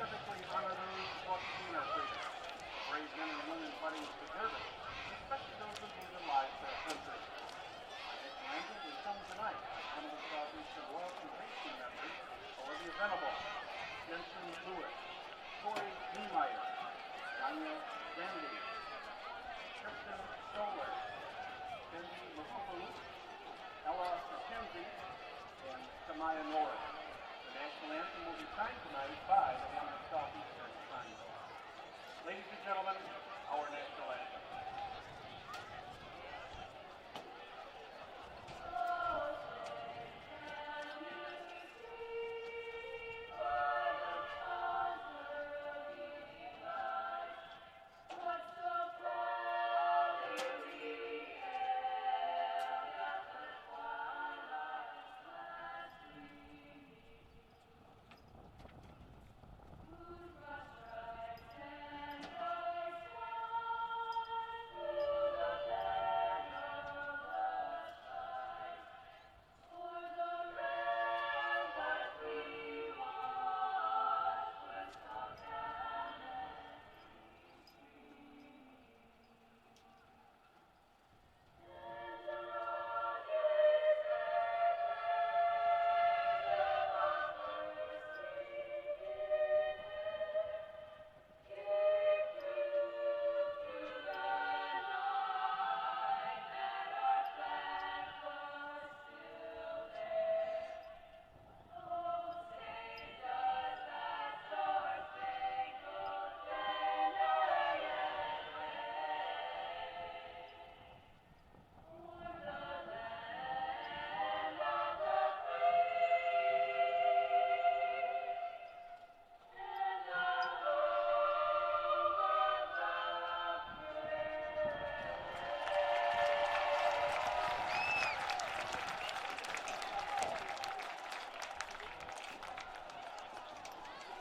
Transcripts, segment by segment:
specifically honorary Fortuna freedom. Brave men and women fighting deserve it, especially those who gave their lives for our country. Our national anthem is sung tonight by some of the Southeastern royalty racing members, Olivia Venable, Jensen Lewis, Corey Niemeyer, Danya Zandy, Kristen Stoller, Cindy Mafufu, Ella McKenzie, and Samaya Norris. The national anthem will be signed tonight by the Hamilton Southeastern Ensemble. Ladies and gentlemen, our national anthem.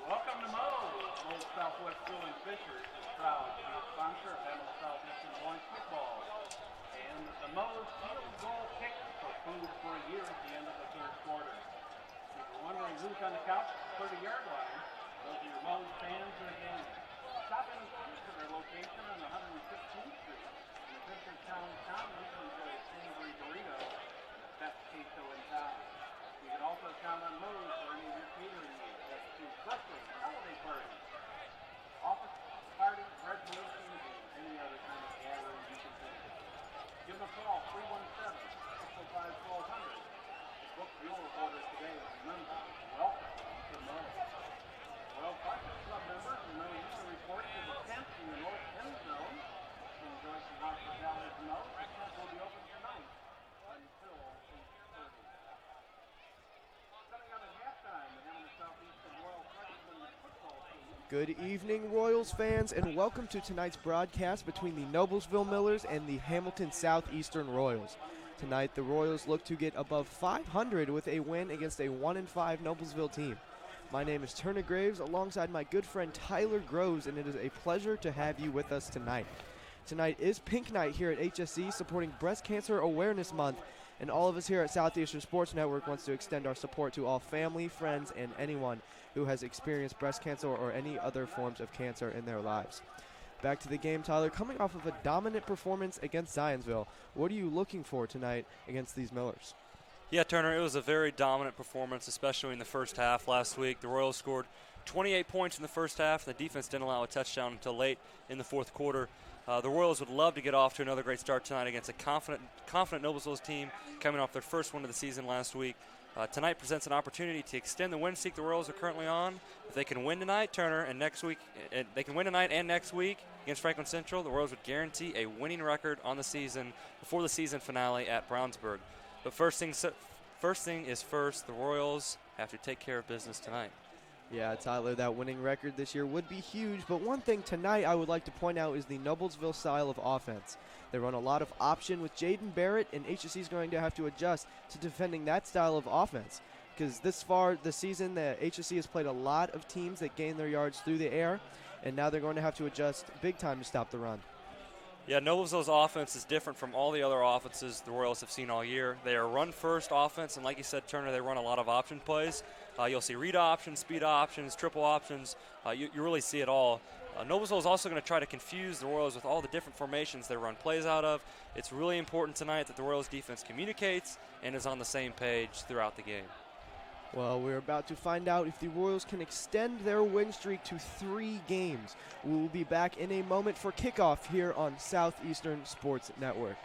Welcome to Moe's Southwest Grill and Fishers is proud to be a sponsor of Hamilton Southeastern Boys football. And the Moe's field goal kick for food for a year at the end of the third quarter. If you're wondering who's on the couch at the 30-yard line, those are your Moe's fans in the game. Stop in and see to their location on 115th Street in the Fishertown Common to enjoy a savory burrito and the best queso in town. You can also count on Moe's for any of your catering needs. That's to birthday, holiday parties, office parties, graduations, and any other kind of gathering you can think of. Give them a call, 317-605-1200. Book your order today. Remember, welcome to Moe's. Well, Breakfast Club members will know you can report to the tent in the north end zone to enjoy some hospitality from Moe's. The tent will be open tonight until 8:30. Coming up at halftime, the Hamilton Southeastern Royal Freshman football team. Good evening, Royals fans, and welcome to tonight's broadcast between the Noblesville Millers and the Hamilton Southeastern Royals. Tonight, the Royals look to get above 500 with a win against a 1-5 Noblesville team. My name is Turner Graves, alongside my good friend Tyler Groves, and it is a pleasure to have you with us tonight. Tonight is Pink Night here at HSE, supporting Breast Cancer Awareness Month, and all of us here at Southeastern Sports Network wants to extend our support to all family, friends, and anyone who has experienced breast cancer or any other forms of cancer in their lives. Back to the game, Tyler. Coming off of a dominant performance against Zionsville, what are you looking for tonight against these Millers? Yeah, Turner, it was a very dominant performance, especially in the first half last week. The Royals scored 28 points in the first half. The defense didn't allow a touchdown until late in the fourth quarter. The Royals would love to get off to another great start tonight against a confident Noblesville team coming off their first win of the season last week. Tonight presents an opportunity to extend the win streak the Royals are currently on. If they can win tonight, Turner, and next week, they can win tonight and next week against Franklin Central, the Royals would guarantee a winning record on the season before the season finale at Brownsburg. But first thing is first, the Royals have to take care of business tonight. Yeah, Tyler, that winning record this year would be huge, but one thing tonight I would like to point out is the Noblesville style of offense. They run a lot of option with Jaden Barrett, and HSE is going to have to adjust to defending that style of offense, because this far this season, the HSE has played a lot of teams that gain their yards through the air, and now they're going to have to adjust big time to stop the run. Yeah, Noblesville's offense is different from all the other offenses the Royals have seen all year. They are run-first offense, and like you said, Turner, they run a lot of option plays. You'll see read options, speed options, triple options. You really see it all. Noblesville is also going to try to confuse the Royals with all the different formations they run plays out of. It's really important tonight that the Royals defense communicates and is on the same page throughout the game. Well, we're about to find out if the Royals can extend their win streak to 3 games. We will be back in a moment for kickoff here on Southeastern Sports Network.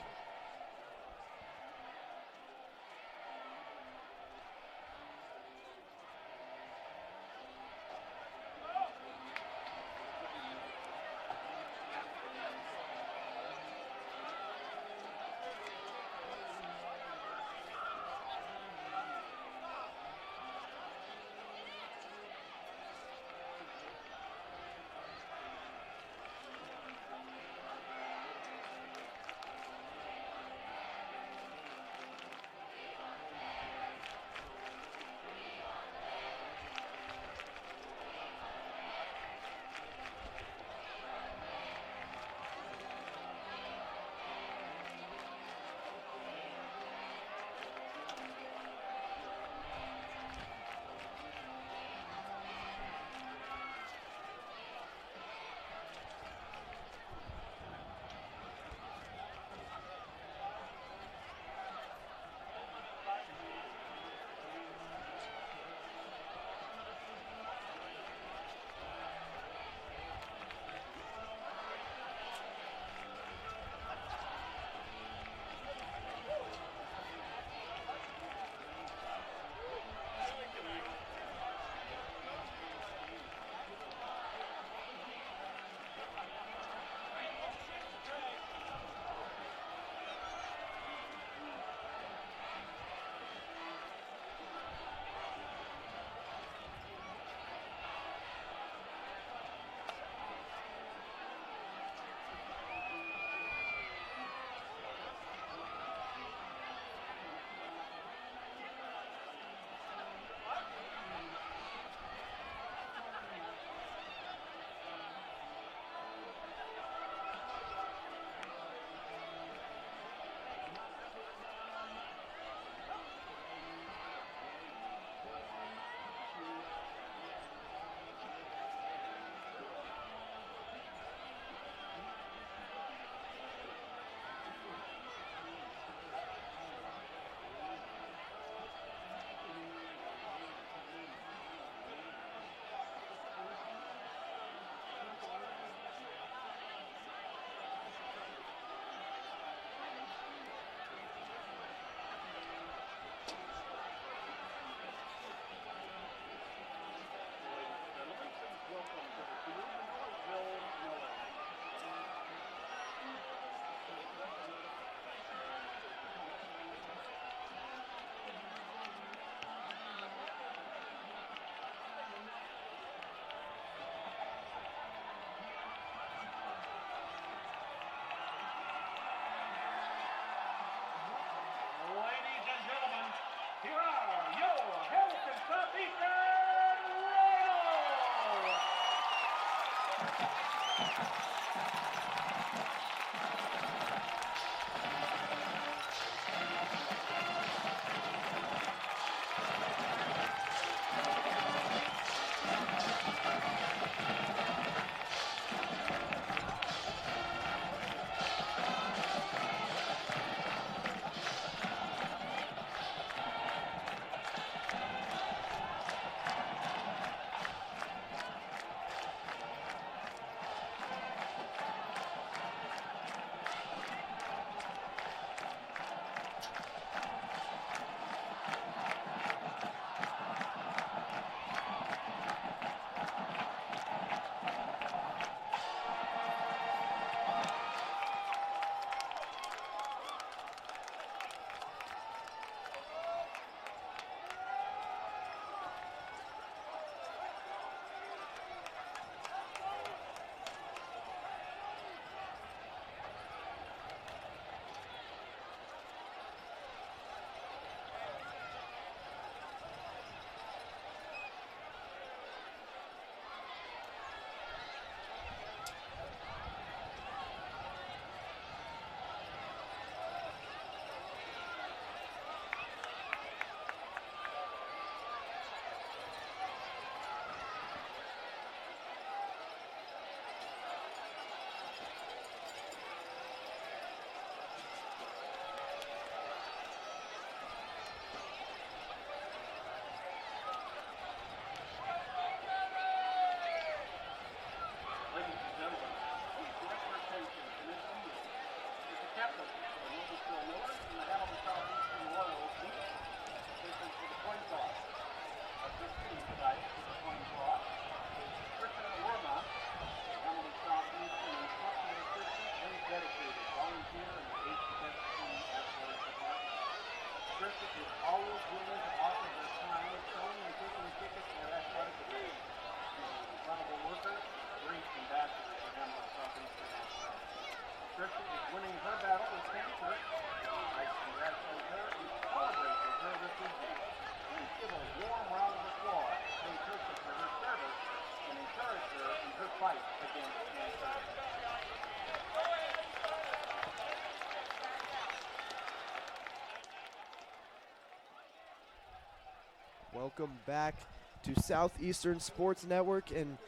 Welcome back to Southeastern Sports Network, and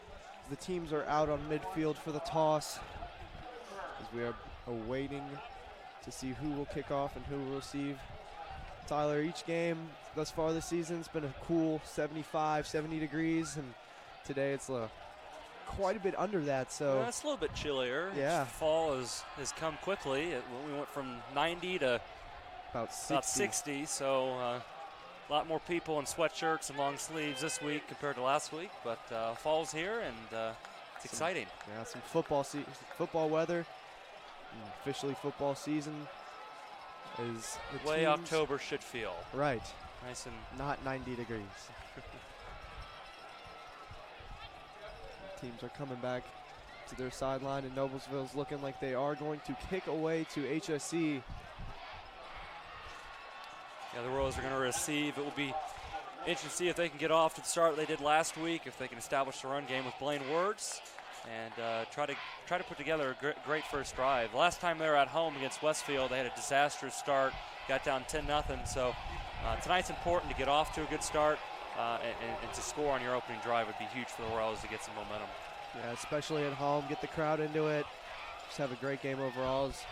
the teams are out on midfield for the toss as we are awaiting to see who will kick off and who will receive. Tyler, each game thus far this season has been a cool 75, 70 degrees, and today it's quite a bit under that. So it's a little bit chillier. Yeah. Fall has come quickly. We went from 90 to about 60. So a lot more people in sweatshirts and long sleeves this week compared to last week. But fall's here, and it's exciting. Yeah, some football weather. And officially football season is the way teams, October should feel. Right. Nice and not 90 degrees. Teams are coming back to their sideline, and Noblesville's looking like they are going to kick away to HSE. Yeah, the Royals are going to receive. It will be interesting to see if they can get off to the start they did last week, if they can establish the run game with Blaine Wirtz, and try to put together a great first drive. Last time they were at home against Westfield, they had a disastrous start, got down 10-0. So tonight's important to get off to a good start. And to score on your opening drive would be huge for the Royals to get some momentum. Yeah, especially at home, get the crowd into it. Just have a great game overall. It's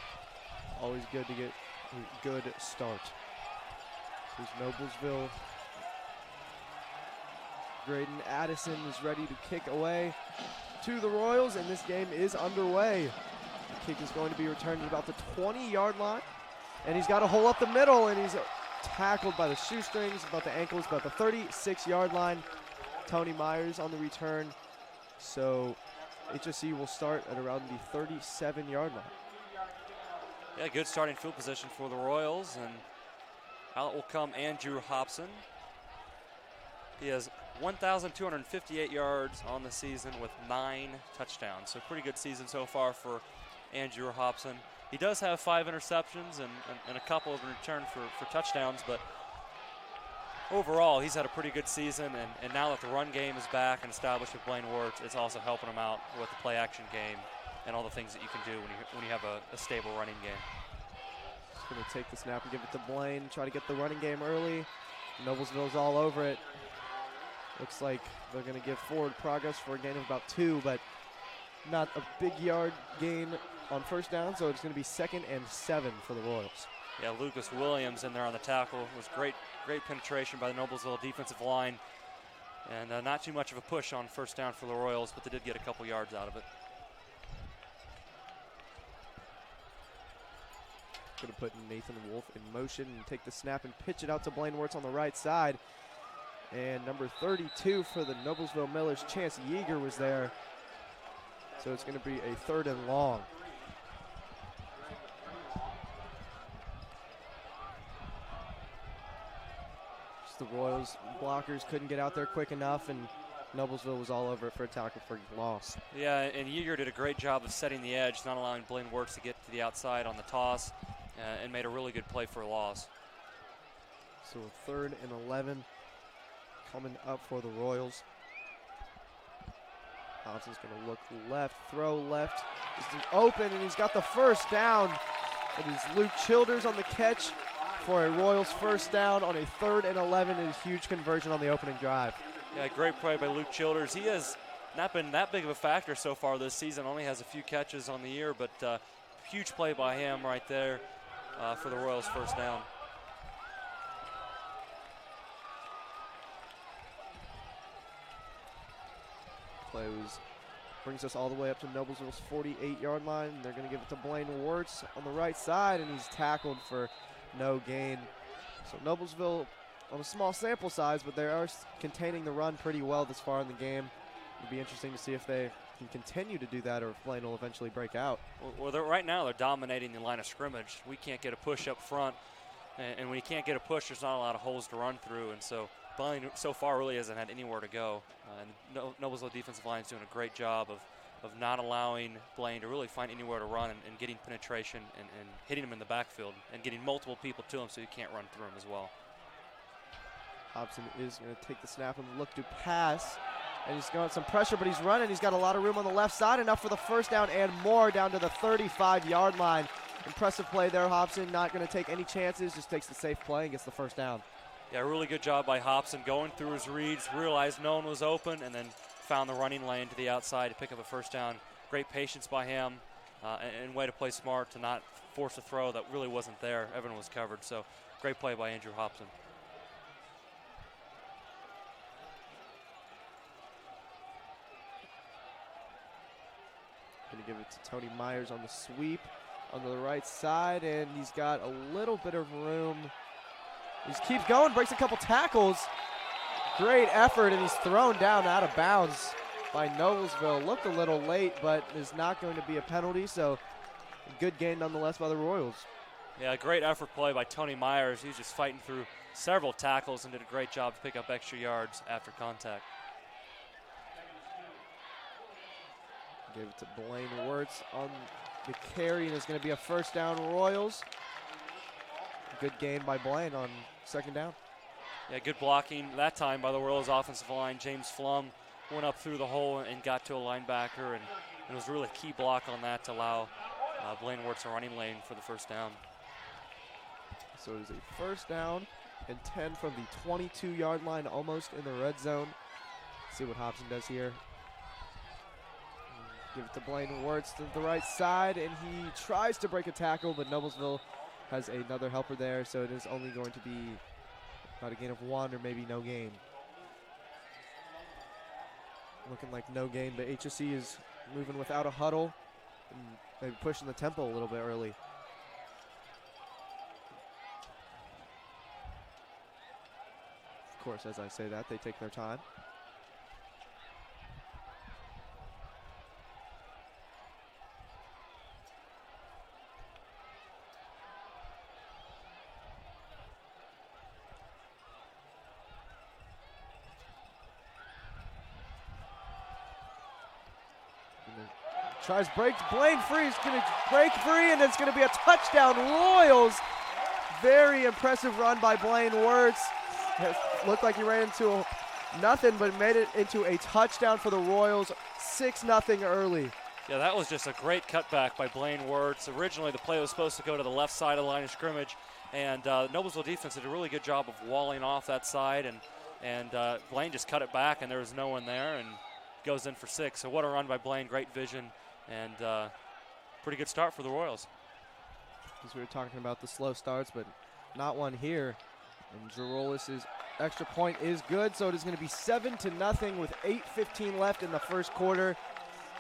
always good to get a good start. Here's Noblesville. Graydon Addison is ready to kick away to the Royals, and this game is underway. The kick is going to be returned at about the 20-yard line, and he's got a hole up the middle, and he's tackled by the shoestrings, about the ankles, about the 36-yard line. Tony Myers on the return. So HSE will start at around the 37-yard line. Yeah, good starting field position for the Royals, and out will come Andrew Hobson. He has 1,258 yards on the season with 9 touchdowns. So pretty good season so far for Andrew Hobson. He does have 5 interceptions and a couple of in return for touchdowns, but overall he's had a pretty good season, and now that the run game is back and established with Blaine Wirtz, it's also helping him out with the play action game and all the things that you can do when you have a stable running game. Just going to take the snap and give it to Blaine, try to get the running game early. Noblesville's all over it. Looks like they're going to give forward progress for a gain of about 2, but not a big yard gain on first down, so it's going to be 2nd and 7 for the Royals. Yeah, Lucas Williams in there on the tackle. It was great penetration by the Noblesville defensive line, and not too much of a push on first down for the Royals, but they did get a couple yards out of it. Going to put Nathan Wolf in motion and take the snap and pitch it out to Blaine Wirtz on the right side. And number 32 for the Noblesville Millers, Chance Yeager, was there. So it's going to be a 3rd and long. Just the Royals blockers couldn't get out there quick enough, and Noblesville was all over it for a tackle for loss. Yeah, and Yeager did a great job of setting the edge, not allowing Blaine Wirtz to get to the outside on the toss, and made a really good play for a loss. So a 3rd and 11 coming up for the Royals. Hobson's going to look left, throw left. He's open, and he's got the first down. It is Luke Childers on the catch for a Royals first down on a 3rd and 11, and a huge conversion on the opening drive. Yeah, great play by Luke Childers. He has not been that big of a factor so far this season. Only has a few catches on the year, but huge play by him right there for the Royals first down. Play brings us all the way up to Noblesville's 48-yard line. They're going to give it to Blaine Wirtz on the right side, and he's tackled for no gain. So Noblesville on a small sample size, but they are containing the run pretty well this far in the game. It'll be interesting to see if they can continue to do that or if Blaine will eventually break out. Well, right now they're dominating the line of scrimmage. We can't get a push up front, and when you can't get a push, there's not a lot of holes to run through, and so Blaine so far really hasn't had anywhere to go. And Noblesville defensive line is doing a great job of not allowing Blaine to really find anywhere to run and getting penetration and hitting him in the backfield and getting multiple people to him so you can't run through him as well. Hobson is going to take the snap and look to pass. And he's got some pressure, but he's running. He's got a lot of room on the left side, enough for the first down and more, down to the 35-yard line. Impressive play there, Hobson. Not going to take any chances, just takes the safe play and gets the first down. Yeah, really good job by Hobson going through his reads, realized no one was open, and then found the running lane to the outside to pick up a first down. Great patience by him, and way to play smart to not force a throw that really wasn't there. Everyone was covered, so great play by Andrew Hobson. Going to give it to Tony Myers on the sweep on the right side, and he's got a little bit of room. He just keeps going, breaks a couple tackles. Great effort, and he's thrown down out of bounds by Noblesville. Looked a little late, but is not going to be a penalty, so a good gain nonetheless by the Royals. Yeah, great effort play by Tony Myers. He was just fighting through several tackles and did a great job to pick up extra yards after contact. Gave it to Blaine Wirtz on the carry, and it's going to be a first down Royals. Good gain by Blaine on second down. Yeah, good blocking that time by the Royals offensive line. James Flum went up through the hole and got to a linebacker, and it was really a key block on that to allow Blaine Wirtz a running lane for the first down. So it is a first down and 10 from the 22-yard line, almost in the red zone. See what Hobson does here. Give it to Blaine Wirtz to the right side, and he tries to break a tackle, but Noblesville has another helper there, so it is only going to be about a gain of 1 or maybe no gain. Looking like no gain, but HSE is moving without a huddle and maybe pushing the tempo a little bit early. Of course, as I say that, they take their time. Tries break, Blaine free, he's gonna break free, and it's gonna be a touchdown Royals. Very impressive run by Blaine Wirtz. Looked like he ran into nothing, but made it into a touchdown for the Royals, 6-0 early. Yeah, that was just a great cutback by Blaine Wirtz. Originally, the play was supposed to go to the left side of the line of scrimmage, and Noblesville defense did a really good job of walling off that side, and Blaine just cut it back, and there was no one there, and goes in for 6. So what a run by Blaine, great vision, and pretty good start for the Royals. As we were talking about the slow starts, but not one here. And Girolis' extra point is good, so it is going to be 7-0 with 8:15 left in the first quarter.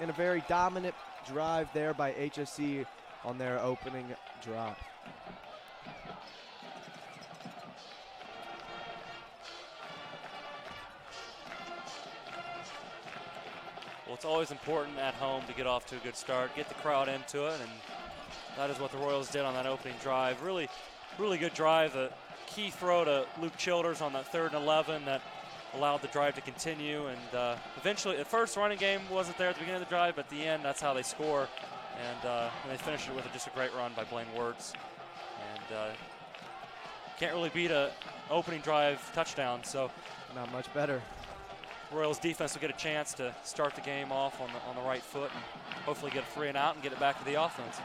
And a very dominant drive there by HSE on their opening drive. Well, it's always important at home to get off to a good start, get the crowd into it, and that is what the Royals did on that opening drive. Really, really good drive. A key throw to Luke Childers on that 3rd and 11 that allowed the drive to continue. And eventually, the first running game wasn't there at the beginning of the drive, but at the end, that's how they score. And they finished it with just a great run by Blaine Wirtz. And can't really beat a opening drive touchdown. So not much better. Royals defense will get a chance to start the game off on the right foot and hopefully get a 3 and out and get it back to the offense.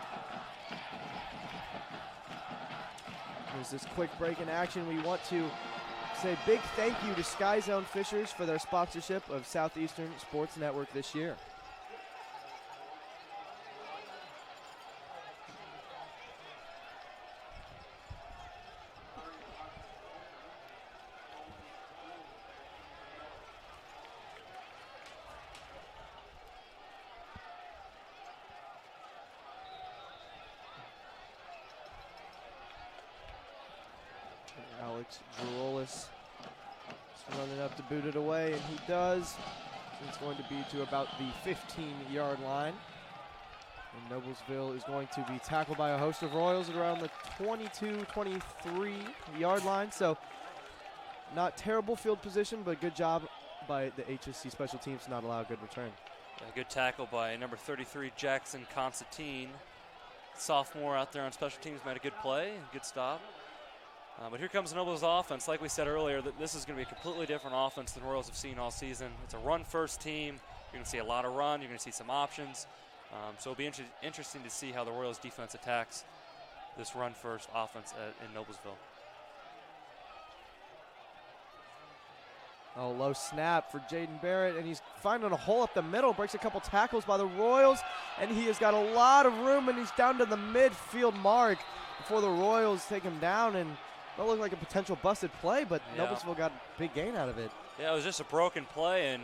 There's this quick break in action. We want to say big thank you to Sky Zone Fishers for their sponsorship of Southeastern Sports Network this year. Alex Girolis is running up to boot it away, and he does. It's going to be to about the 15-yard line. And Noblesville is going to be tackled by a host of Royals at around the 22, 23-yard line. So not terrible field position, but good job by the HSC special teams to not allow a good return. A good tackle by number 33, Jackson Constantine. Sophomore out there on special teams made a good play, good stop. But here comes Noblesville offense. Like we said earlier, that this is going to be a completely different offense than Royals have seen all season. It's a run-first team. You're going to see a lot of run. You're going to see some options. So it'll be interesting to see how the Royals defense attacks this run-first offense in Noblesville. Oh, low snap for Jaden Barrett, and he's finding a hole up the middle, breaks a couple tackles by the Royals, and he has got a lot of room, and he's down to the midfield mark before the Royals take him down, and that looked like a potential busted play, but Noblesville got a big gain out of it. Yeah, it was just a broken play,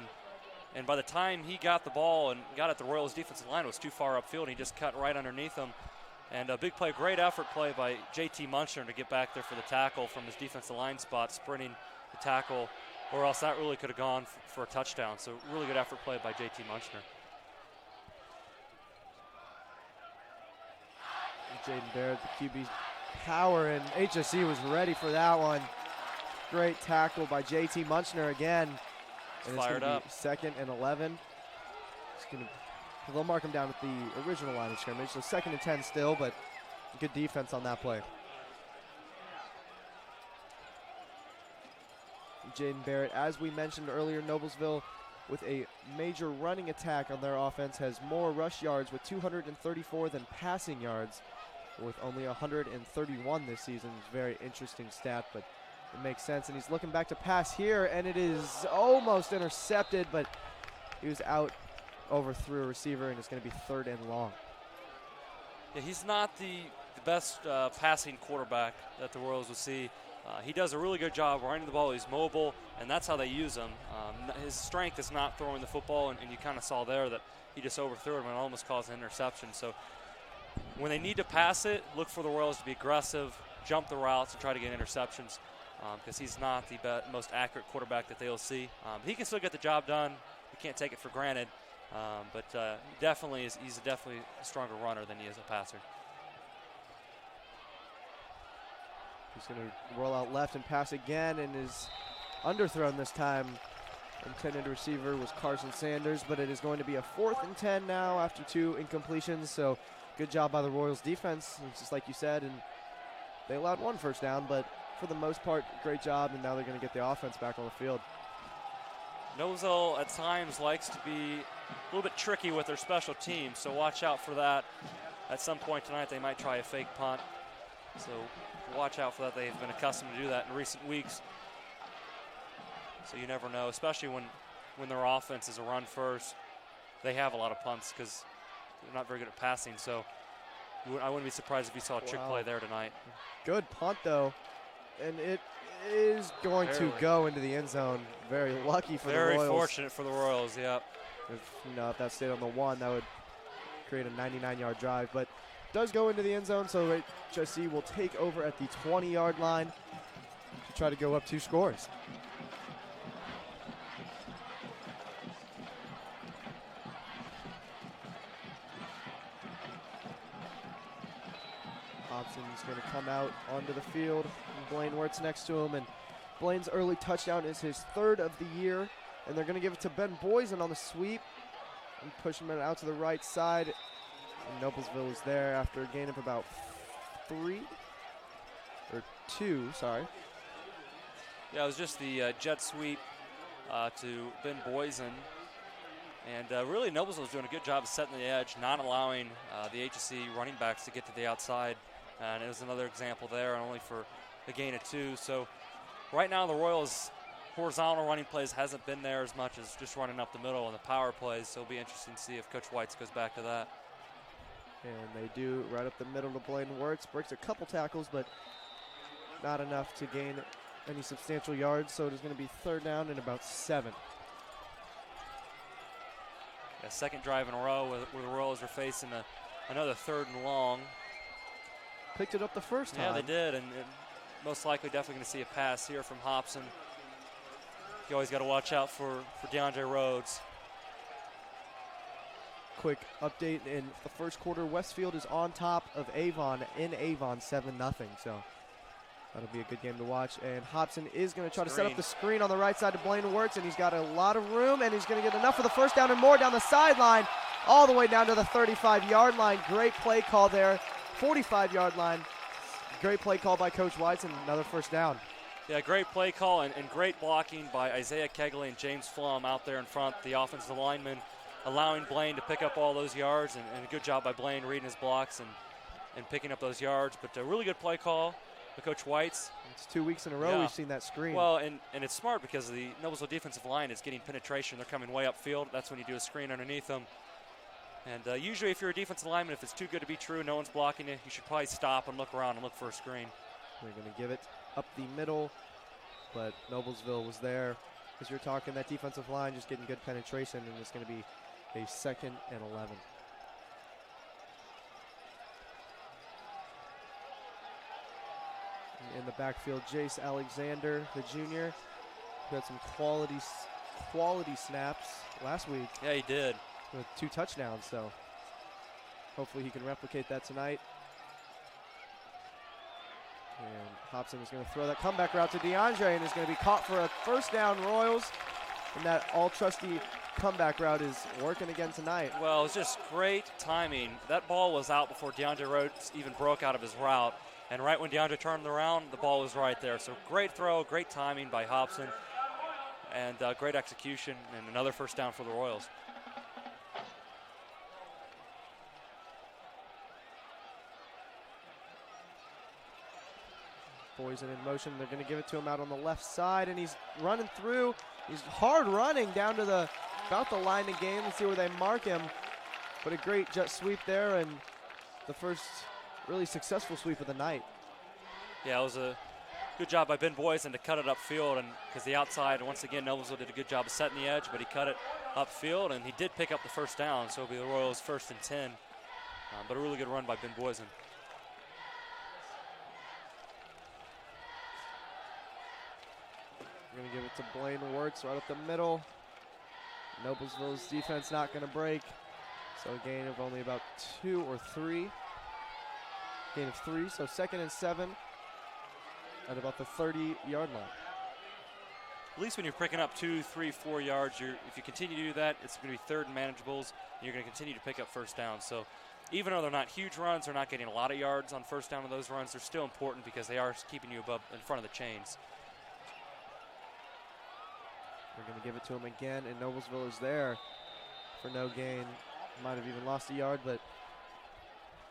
and by the time he got the ball and got at the Royals' defensive line, it was too far upfield, and he just cut right underneath him. And a big play, great effort play by JT Muncher to get back there for the tackle from his defensive line spot, sprinting the tackle, or else that really could have gone for a touchdown. So really good effort play by JT Muncher. Jaden Barrett, the QB power, and HSE was ready for that one. Great tackle by JT Muncher again. And Fired it's up. Be 2nd and 11. They'll mark him down at the original line of scrimmage, so 2nd and 10 still, but good defense on that play. Jaden Barrett, as we mentioned earlier, Noblesville with a major running attack on their offense has more rush yards with 234 than passing yards with only 131 this season. It's a very interesting stat, but it makes sense. And he's looking back to pass here, and it is almost intercepted, but he was out overthrew a receiver, and it's going to be 3rd and long. Yeah, he's not the best passing quarterback that the Royals will see. He does a really good job running the ball. He's mobile, and that's how they use him. His strength is not throwing the football, and you kind of saw there that he just overthrew him and almost caused an interception. So when they need to pass it, look for the Royals to be aggressive, jump the routes, and try to get interceptions, because he's not the most accurate quarterback that they'll see. He can still get the job done. You can't take it for granted, but he's definitely a stronger runner than he is a passer. He's going to roll out left and pass again, and is underthrown this time. Intended receiver was Carson Sanders, but it is going to be a 4th and 10 now after 2 incompletions. So good job by the Royals defense, it's just like you said, and they allowed 1 first down, but for the most part, great job, and now they're going to get the offense back on the field. Noblesville at times likes to be a little bit tricky with their special teams, so watch out for that. At some point tonight, they might try a fake punt. So watch out for that. They've been accustomed to do that in recent weeks. So you never know, especially when their offense is a run first. They have a lot of punts because they're not very good at passing. So I wouldn't be surprised if you saw a trick play there tonight. Good punt, though. And it is going to go into the end zone. Very lucky for the Royals. Very fortunate for the Royals, yep. If that stayed on the 1, that would create a 99-yard drive. But does go into the end zone, so HSE will take over at the 20-yard line to try to go up 2 scores. Hobson's going to come out onto the field, and Blaine Wirtz next to him, and Blaine's early touchdown is his 3rd of the year, and they're going to give it to Ben Boysen on the sweep and push him out to the right side. And Noblesville is there after a gain of about 2, sorry. Yeah, it was just the jet sweep to Ben Boysen. And really, Noblesville was doing a good job of setting the edge, not allowing the HSE running backs to get to the outside. And it was another example there, and only for a gain of 2. So right now, the Royals' horizontal running plays hasn't been there as much as just running up the middle and the power plays. So it'll be interesting to see if Coach Whites goes back to that. And they do right up the middle to Blaine Wirtz. Breaks a couple tackles, but not enough to gain any substantial yards. So it is going to be 3rd down and about 7. A second drive in a row where the Royals are facing another 3rd and long. Picked it up the first time. Yeah, they did, and most likely definitely going to see a pass here from Hobson. You always got to watch out for DeAndre Rhodes. Quick update, in the first quarter, Westfield is on top of Avon in Avon 7-0. So that'll be a good game to watch. And Hobson is going to try to set up the screen on the right side to Blaine Wirtz, and he's got a lot of room, and he's going to get enough for the first down and more down the sideline, all the way down to the 35-yard line. Great play call there. 45-yard line. Great play call by Coach Whites, and another first down. Yeah, great play call and great blocking by Isaiah Kegley and James Flum out there in front, the offensive lineman, allowing Blaine to pick up all those yards, and a good job by Blaine reading his blocks and picking up those yards. But a really good play call by Coach Whites. It's 2 weeks in a row Yeah. we've seen that screen. Well, and it's smart because the Noblesville defensive line is getting penetration. They're coming way upfield. That's when you do a screen underneath them. And usually if you're a defensive lineman, if it's too good to be true, no one's blocking you, you should probably stop and look around and look for a screen. They're going to give it up the middle, but Noblesville was there. As you're talking, that defensive line just getting good penetration, and it's going to be a 2nd and 11. In the backfield, Jace Alexander, the junior, who had some quality snaps last week. Yeah, he did. With 2 touchdowns, so hopefully he can replicate that tonight. And Hobson is going to throw that comeback route to DeAndre, and is going to be caught for a first down, Royals. And that all-trusty comeback route is working again tonight. Well, it was just great timing. That ball was out before DeAndre Rhodes even broke out of his route. And right when DeAndre turned around, the ball was right there. So great throw, great timing by Hobson, and great execution, and another first down for the Royals. Boysen in motion. They're going to give it to him out on the left side, and he's running through. He's hard running down to about the line of game. Let's see where they mark him. But a great jet sweep there, and the first really successful sweep of the night. Yeah, it was a good job by Ben Boysen to cut it upfield, and because the outside, once again, Noblesville did a good job of setting the edge, but he cut it upfield, and he did pick up the first down, so it'll be the Royals' 1st and 10. But a really good run by Ben Boysen. We're going to give it to Blaine Wirtz right up the middle. Noblesville's defense not going to break. So a gain of only about 2 or 3. Gain of 3, so 2nd and 7 at about the 30-yard line. At least when you're picking up 2, 3, 4 yards, if you continue to do that, it's going to be 3rd and manageables, and you're going to continue to pick up first down. So even though they're not huge runs, they're not getting a lot of yards on first down of those runs, they're still important because they are keeping you above in front of the chains. We're going to give it to him again, and Noblesville is there for no gain. Might have even lost a yard, but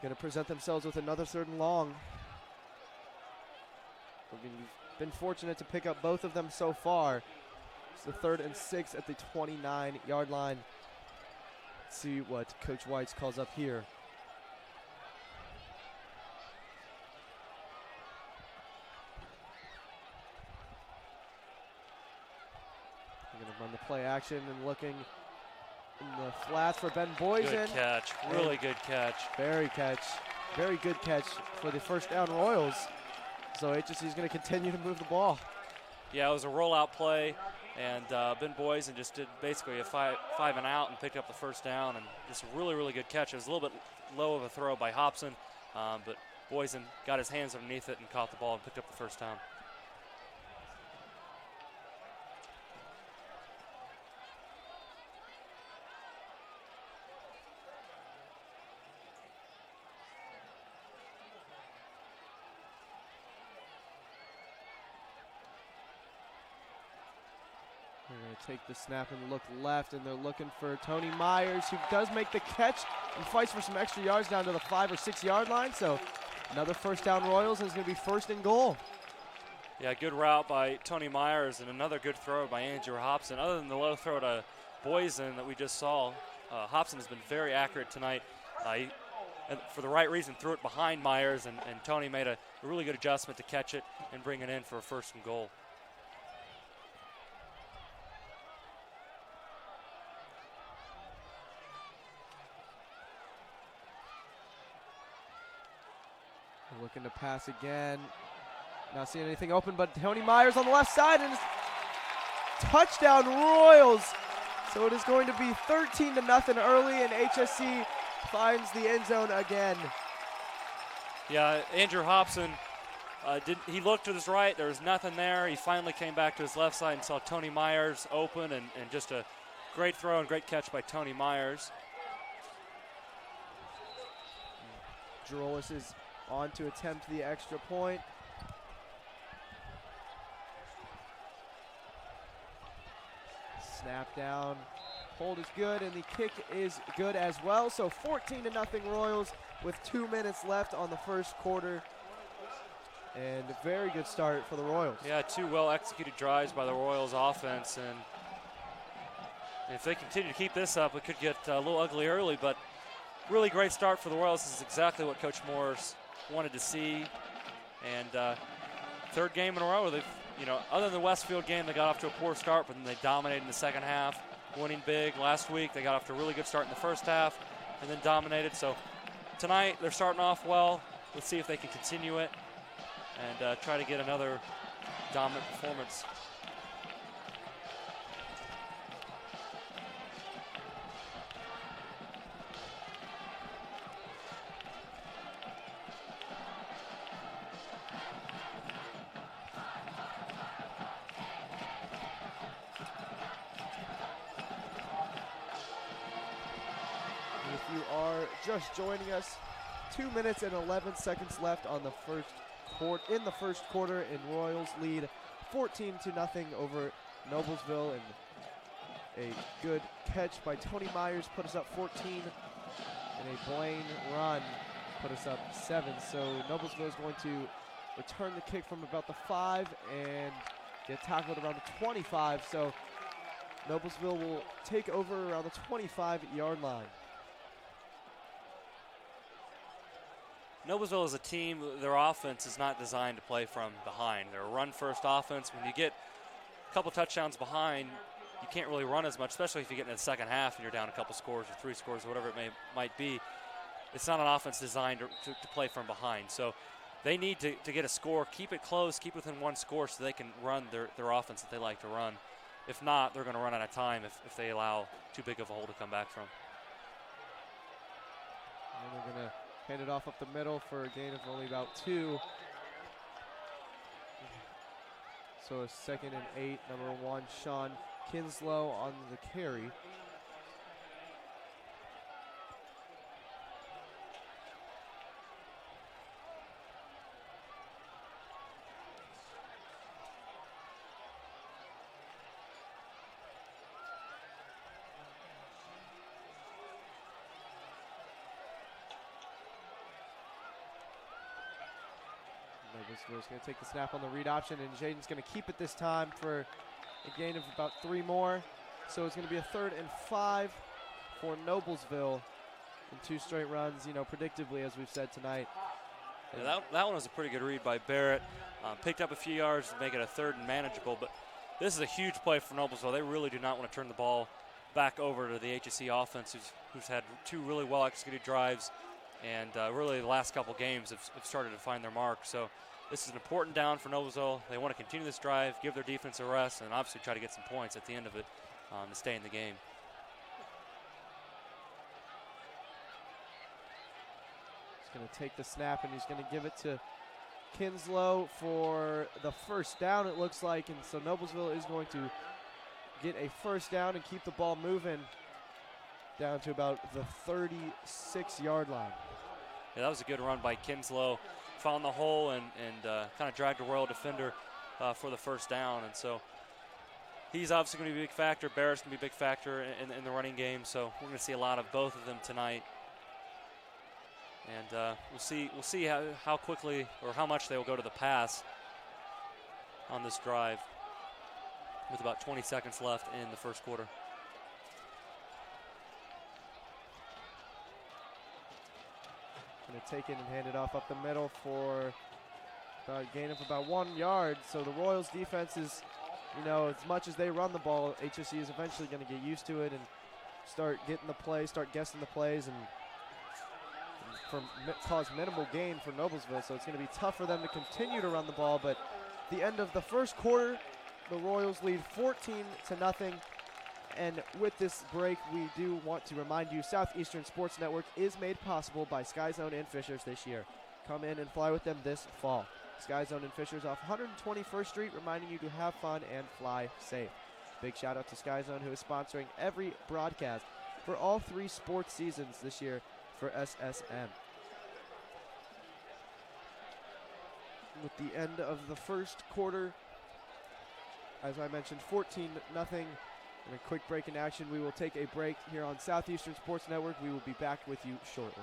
going to present themselves with another 3rd and long. We've been fortunate to pick up both of them so far. It's the 3rd and 6 at the 29-yard line. Let's see what Coach White calls up here. We're going to run the play action and looking in the flats for Ben Boysen. Good catch, really good catch. Very good catch for the first down Royals. So HSE is going to continue to move the ball. Yeah, it was a rollout play, and Ben Boysen just did basically a 5 and out and picked up the first down, and just a really, really good catch. It was a little bit low of a throw by Hobson, but Boysen got his hands underneath it and caught the ball and picked up the first down. They're going to take the snap and look left, and they're looking for Tony Myers, who does make the catch and fights for some extra yards down to the 5 or 6 yard line. So another first down Royals, and it's going to be 1st and goal. Yeah, good route by Tony Myers and another good throw by Andrew Hobson. Other than the low throw to Boysen that we just saw, Hobson has been very accurate tonight. And for the right reason, threw it behind Myers, and Tony made a really good adjustment to catch it and bring it in for a 1st and goal. Looking to pass again. Not seeing anything open, but Tony Myers on the left side, and it's touchdown Royals. So it is going to be 13-0 early, and HSE finds the end zone again. Yeah, Andrew Hobson, he looked to his right. There was nothing there. He finally came back to his left side and saw Tony Myers open, and just a great throw and great catch by Tony Myers. Drolis is on to attempt the extra point. Snap down. Hold is good, and the kick is good as well. So 14-0 Royals with 2 minutes left on the first quarter. And a very good start for the Royals. Yeah, 2 well-executed drives by the Royals offense, and if they continue to keep this up, it could get a little ugly early, but really great start for the Royals. This is exactly what Coach Morris wanted to see. And third game in a row, they've, other than the Westfield game, they got off to a poor start, but then they dominated in the second half, winning big. Last week, they got off to a really good start in the first half and then dominated. So tonight, they're starting off well. Let's see if they can continue it and try to get another dominant performance. If you are just joining us, 2 minutes and 11 seconds left on the first quarter, and Royals lead 14-0 over Noblesville, and a good catch by Tony Myers put us up 14, and a Blaine run put us up 7. So Noblesville is going to return the kick from about the 5 and get tackled around the 25. So Noblesville will take over around the 25-yard line. Noblesville is a team, their offense is not designed to play from behind. They're a run-first offense. When you get a couple touchdowns behind, you can't really run as much, especially if you get into the second half and you're down a couple scores or 3 scores or whatever it might be. It's not an offense designed to play from behind. So they need to get a score, keep it close, keep within 1 score so they can run their offense that they like to run. If not, they're going to run out of time if they allow too big of a hole to come back from. And they're going to hand it off up the middle for a gain of only about 2. So a 2nd and 8, number 1, Sean Kinslow on the carry. Noblesville's going to take the snap on the read option, and Jaden's going to keep it this time for a gain of about 3 more. So it's going to be a 3rd and 5 for Noblesville in 2 straight runs, predictably, as we've said tonight. Yeah, that one was a pretty good read by Barrett. Picked up a few yards to make it a 3rd and manageable, but this is a huge play for Noblesville. They really do not want to turn the ball back over to the HSE offense, who's had 2 really well-executed drives, and really the last couple games have started to find their mark. So this is an important down for Noblesville. They want to continue this drive, give their defense a rest, and obviously try to get some points at the end of it to stay in the game. He's going to take the snap, and he's going to give it to Kinslow for the first down, it looks like. And so Noblesville is going to get a first down and keep the ball moving down to about the 36-yard line. Yeah, that was a good run by Kinslow. Found the hole and kind of dragged a Royal defender for the first down. And so he's obviously going to be a big factor. Barrett's going to be a big factor in the running game. So we're going to see a lot of both of them tonight. And we'll see how quickly or how much they will go to the pass on this drive with about 20 seconds left in the first quarter. Going to take it and hand it off up the middle for a gain of about 1 yard. So the Royals defense is, as much as they run the ball, HSE is eventually going to get used to it and start getting the play, start guessing the plays, and cause minimal gain for Noblesville. So it's going to be tough for them to continue to run the ball. But at the end of the first quarter, the Royals lead 14-0. And with this break, we do want to remind you, Southeastern Sports Network is made possible by Sky Zone and Fishers this year. Come in and fly with them this fall. Sky Zone and Fishers off 121st Street, reminding you to have fun and fly safe. Big shout out to Sky Zone, who is sponsoring every broadcast for all 3 sports seasons this year for SSN. With the end of the first quarter, as I mentioned, 14-0. And a quick break in action. We will take a break here on Southeastern Sports Network. We will be back with you shortly.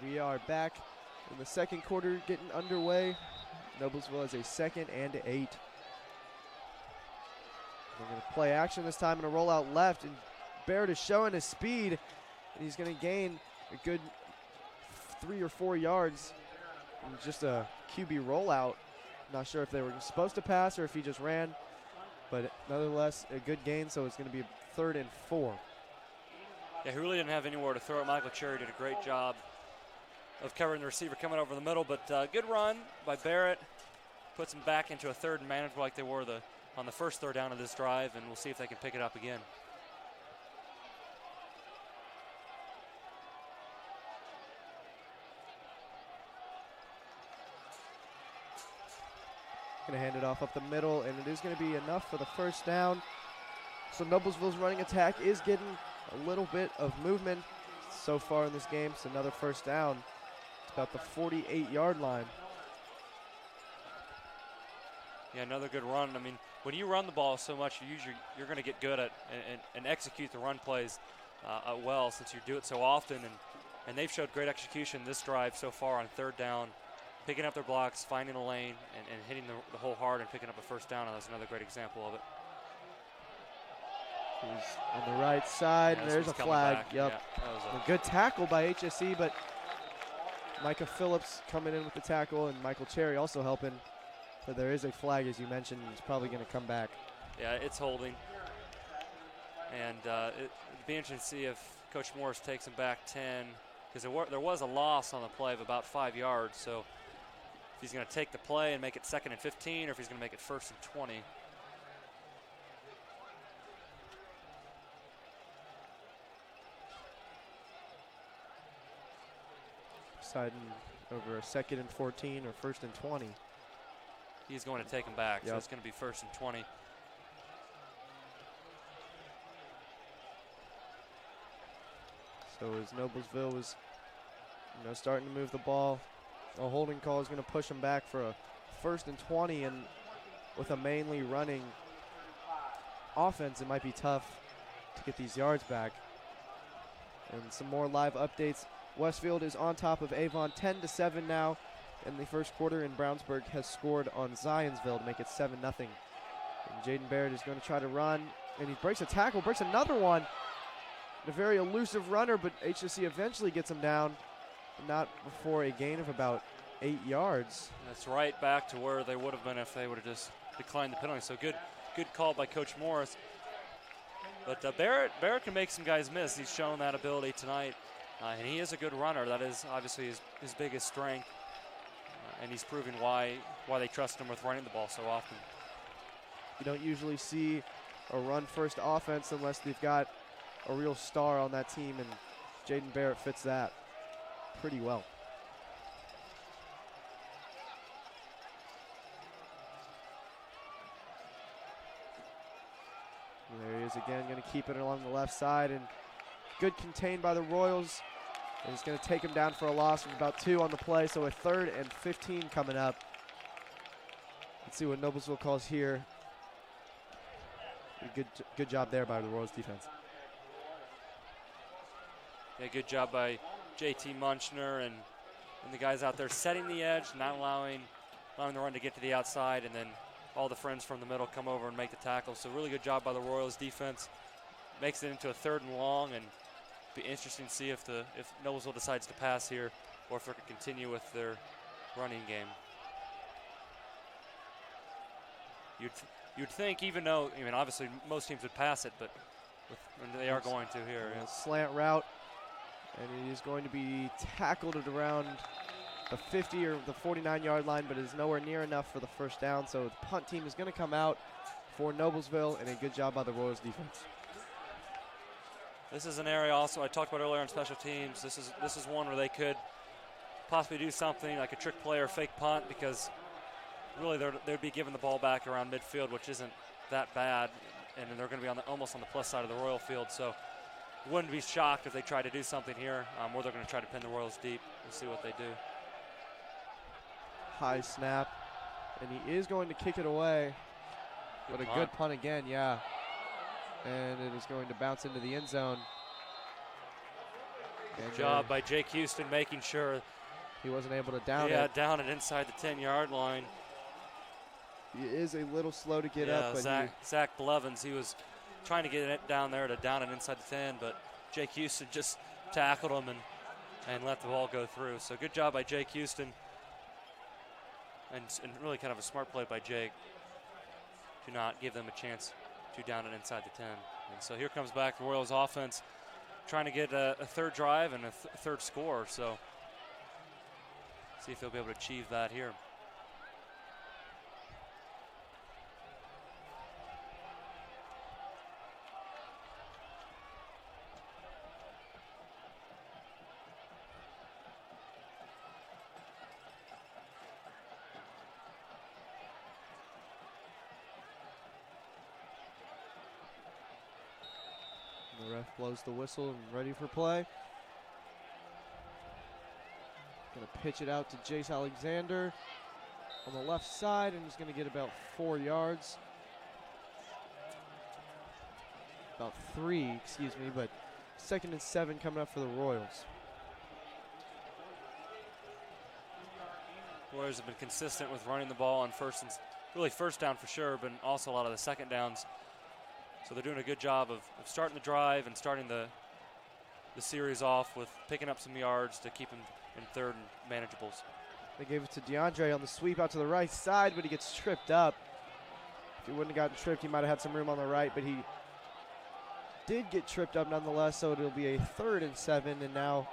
we are back in the second quarter getting underway. Noblesville has a 2nd and 8. They're going to play action this time and a rollout left, and Barrett is showing his speed, and he's going to gain a good 3 or 4 yards in just a QB rollout. Not sure if they were supposed to pass or if he just ran, but nonetheless a good gain, so it's going to be 3rd and 4. Yeah, he really didn't have anywhere to throw it. Michael Cherry did a great job of covering the receiver coming over the middle, but good run by Barrett. Puts them back into a 3rd and manageable like they were on the first 3rd down of this drive, and we'll see if they can pick it up again. Going to hand it off up the middle, and it is going to be enough for the 1st down. So Noblesville's running attack is getting a little bit of movement so far in this game. It's another 1st down. It's about the 48-yard line. Yeah, another good run. I mean, when you run the ball so much, you're going to get good at and execute the run plays well, since you do it so often. And they've showed great execution this drive so far on 3rd down, picking up their blocks, finding a lane, and hitting the hole hard and picking up a 1st down. And that's another great example of it. He's on the right side, and there's a flag. Back. Yep. Yeah, that was a good tackle by HSE, but Micah Phillips coming in with the tackle, and Michael Cherry also helping. But there is a flag, as you mentioned. It's probably going to come back. Yeah, it's holding. And it'd be interesting to see if Coach Morris takes him back 10, because there was a loss on the play of about 5 yards. So if he's going to take the play and make it 2nd and 15, or if he's going to make it 1st and 20. Deciding over a 2nd and 14 or 1st and 20. He's going to take him back, so Yep. it's going to be 1st and 20. So as Noblesville was, starting to move the ball, a holding call is going to push him back for a 1st and 20, and with a mainly running offense, it might be tough to get these yards back. And some more live updates. Westfield is on top of Avon 10-7 now in the first quarter, and Brownsburg has scored on Zionsville to make it 7-0. And Jaden Barrett is going to try to run, and he breaks a tackle, breaks another one. A very elusive runner, but HSE eventually gets him down, not before a gain of about 8 yards. That's right back to where they would have been if they would have just declined the penalty. So good call by Coach Morris. But Barrett can make some guys miss. He's shown that ability tonight, and he is a good runner. That is obviously his biggest strength, and he's proving why they trust him with running the ball so often. You don't usually see a run-first offense unless they've got a real star on that team, and Jaden Barrett fits that pretty well. There he is again, going to keep it along the left side, and good contained by the Royals. And he's going to take him down for a loss of about 2 on the play, so a 3rd and 15 coming up. Let's see what Noblesville calls here. Good job there by the Royals defense. Yeah, good job by JT Munchner and the guys out there setting the edge, not allowing the run to get to the outside, and then all the friends from the middle come over and make the tackle. So really good job by the Royals defense. Makes it into a 3rd and long, and be interesting to see if Noblesville decides to pass here or if they're going to continue with their running game. You'd think, even though, obviously most teams would pass it, but they are going to here. Yeah. Slant route, and he is going to be tackled at around the 50 or the 49-yard line, but is nowhere near enough for the 1st down. So the punt team is going to come out for Noblesville, and a good job by the Royals defense. This is an area also I talked about earlier on special teams. This is one where they could possibly do something like a trick play or fake punt, because really they'd be giving the ball back around midfield, which isn't that bad, and they're going to be almost on the plus side of the Royal field. So wouldn't be shocked if they try to do something here, or they're going to try to pin the Royals deep. We'll see what they do. High snap, and he is going to kick it away. But a good punt again, yeah. And it is going to bounce into the end zone. Good job by Jake Houston making sure he wasn't able to down it. Yeah, down it inside the 10-yard line. He is a little slow to get up. But Zach Blevins, he was trying to get it down there to down it inside the 10, but Jake Houston just tackled him and let the ball go through. So good job by Jake Houston. And really kind of a smart play by Jake to not give them a chance to down it inside the 10. And so here comes back the Royals offense trying to get a third drive and a third score. So see if they'll be able to achieve that here. The ref blows the whistle and ready for play. Going to pitch it out to Jace Alexander on the left side, and he's going to get about 4 yards. About 3, excuse me, but 2nd and 7 coming up for the Royals. Warriors have been consistent with running the ball on first down for sure, but also a lot of the second downs. So they're doing a good job of starting the drive and starting the series off with picking up some yards to keep them in third and manageables. They gave it to DeAndre on the sweep out to the right side, but he gets tripped up. If he wouldn't have gotten tripped, he might have had some room on the right, but he did get tripped up nonetheless, so it'll be a 3rd and 7, and now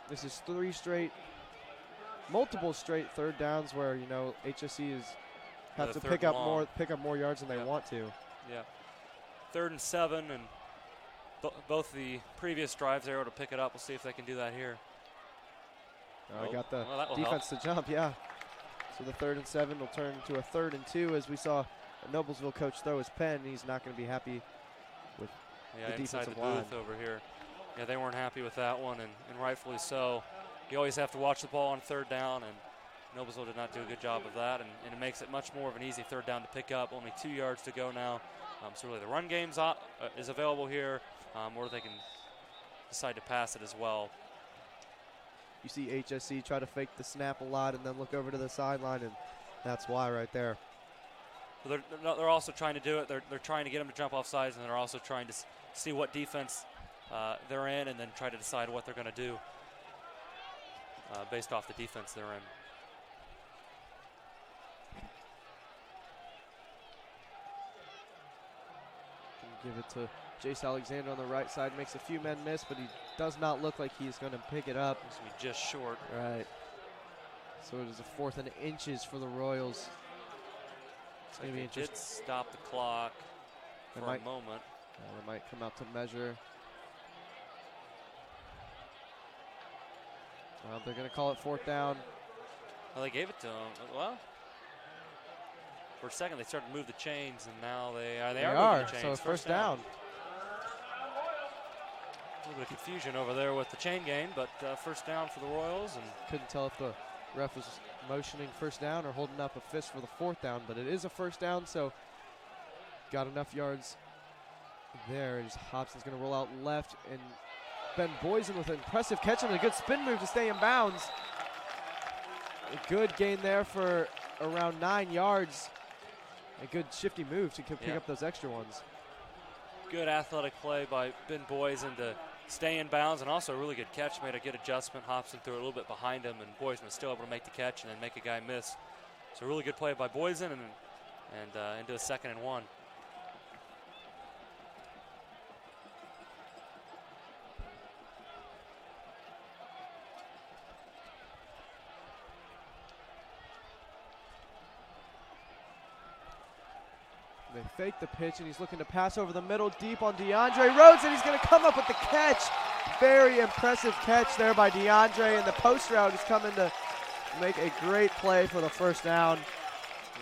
this is multiple straight third downs where, you know, HSE have to pick up more yards than they want to. Yeah. 3rd and 7, and both the previous drives they were able to pick it up. We'll see if they can do that here. I got the defense to jump, yeah. So the 3rd and 7 will turn into a 3rd and 2 as we saw a Noblesville coach throw his pen. He's not going to be happy with the defensive line. Inside the booth over here. Yeah, they weren't happy with that one, and rightfully so. You always have to watch the ball on 3rd down, and Noblesville did not do a good job of that, and it makes it much more of an easy 3rd down to pick up. Only 2 yards to go now. So really the run game is available here, or they can decide to pass it as well. You see HSE try to fake the snap a lot and then look over to the sideline, and that's why right there. So they're also trying to do it. They're trying to get them to jump off sides, and they're also trying to see what defense they're in and then try to decide what they're going to do based off the defense they're in. Give it to Jace Alexander on the right side. Makes a few men miss, but he does not look like he's going to pick it up. He's going to be just short. Right. So it is a 4th and inches for the Royals. It's going to be interesting. Did stop the clock for a moment. They might come out to measure. They're going to call it 4th down. Well, they gave it to him. Well, for a second, they started to move the chains, and now they are moving the chains. So first down. A little bit of confusion over there with the chain gain, but first down for the Royals. And couldn't tell if the ref was motioning first down or holding up a fist for the 4th down, but it is a first down, so got enough yards there. As Hobson's going to roll out left, and Ben Boysen with an impressive catch and a good spin move to stay in bounds. A good gain there for around 9 yards. A good shifty move to pick up those extra ones. Good athletic play by Ben Boysen to stay in bounds, and also a really good catch. Made a good adjustment. Hobson threw it a little bit behind him, and Boysen was still able to make the catch and then make a guy miss. So a really good play by Boysen, and into a 2nd and 1. They fake the pitch, and he's looking to pass over the middle deep on DeAndre Rhodes, and he's going to come up with the catch. Very impressive catch there by DeAndre, and the post route is coming to make a great play for the first down.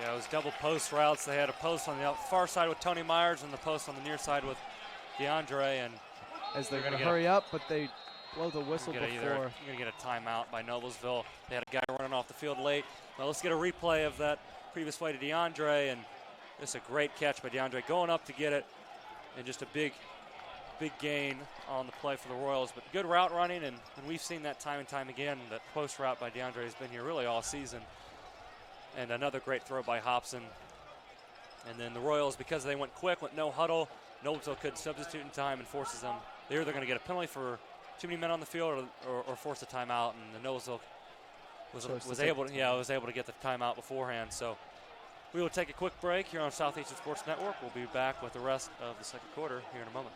Yeah, it was double post routes. They had a post on the far side with Tony Myers and the post on the near side with DeAndre. And as they're going to hurry up, but they blow the whistle before. You're going to get a timeout by Noblesville. They had a guy running off the field late. Well, let's get a replay of that previous play to DeAndre, and it's a great catch by DeAndre going up to get it, and just a big big gain on the play for the Royals, but good route running, and we've seen that time and time again. That post route by DeAndre has been here really all season. And another great throw by Hobson. And then the Royals, because they went quick, went no huddle, Noblesville could substitute in time and forces them. They're either going to get a penalty for too many men on the field or force a timeout, and the Noblesville was able to get the timeout beforehand. So we will take a quick break here on Southeastern Sports Network. We'll be back with the rest of the second quarter here in a moment.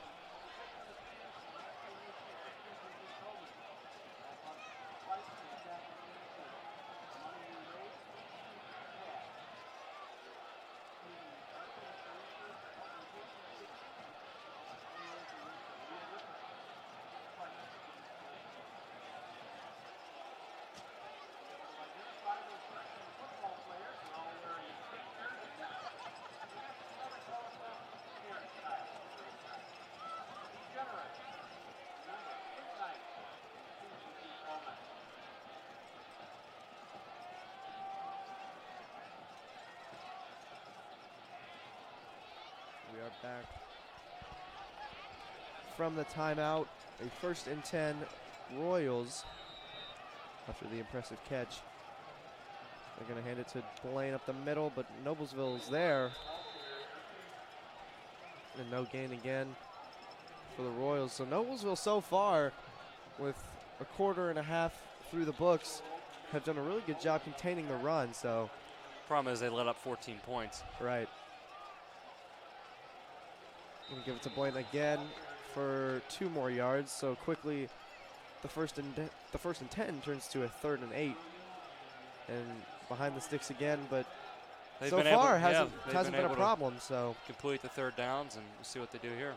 We are back from the timeout. A 1st and 10 Royals after the impressive catch. They're going to hand it to Blaine up the middle, but Noblesville's there. And no gain again for the Royals. So Noblesville so far, with a quarter and a half through the books, have done a really good job containing the run. So Problem is they let up 14 points. right. Gonna give it to Blaine again for 2 more yards. So quickly, the first and 10 turns to a 3rd and 8, and behind the sticks again. But so far hasn't been a problem. So complete the 3rd downs, and we'll see what they do here.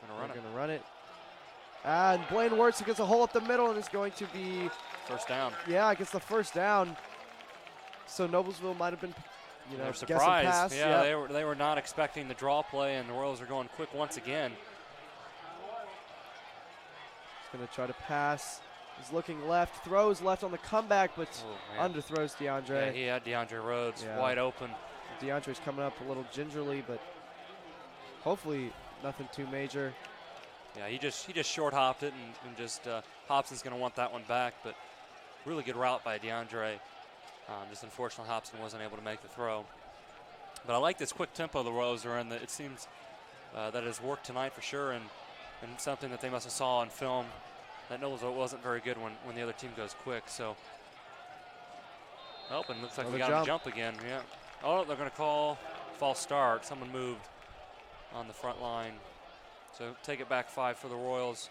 Gonna run it. And Blaine Wirtz gets a hole up the middle, and it's going to be first down. Yeah, it gets the first down. So Noblesville might have been, they're guessing surprised. pass. Yeah, Yep. they were not expecting the draw play, and the Royals are going quick once again. He's going to try to pass. He's looking left, throws left on the comeback, but underthrows DeAndre. Yeah, he had DeAndre Rhodes Yeah. wide open. DeAndre's coming up a little gingerly, but hopefully nothing too major. Yeah, he just short hopped it, and just Hobson's going to want that one back, but really good route by DeAndre. Just unfortunately, Hobson wasn't able to make the throw. But I like this quick tempo the Royals are in. It seems that it has worked tonight for sure, and something that they must have saw on film that Noblesville wasn't very good when the other team goes quick. So, and looks like we got him to jump again. Yeah. Oh, they're going to call false start. Someone moved on the front line. So take it back 5 for the Royals.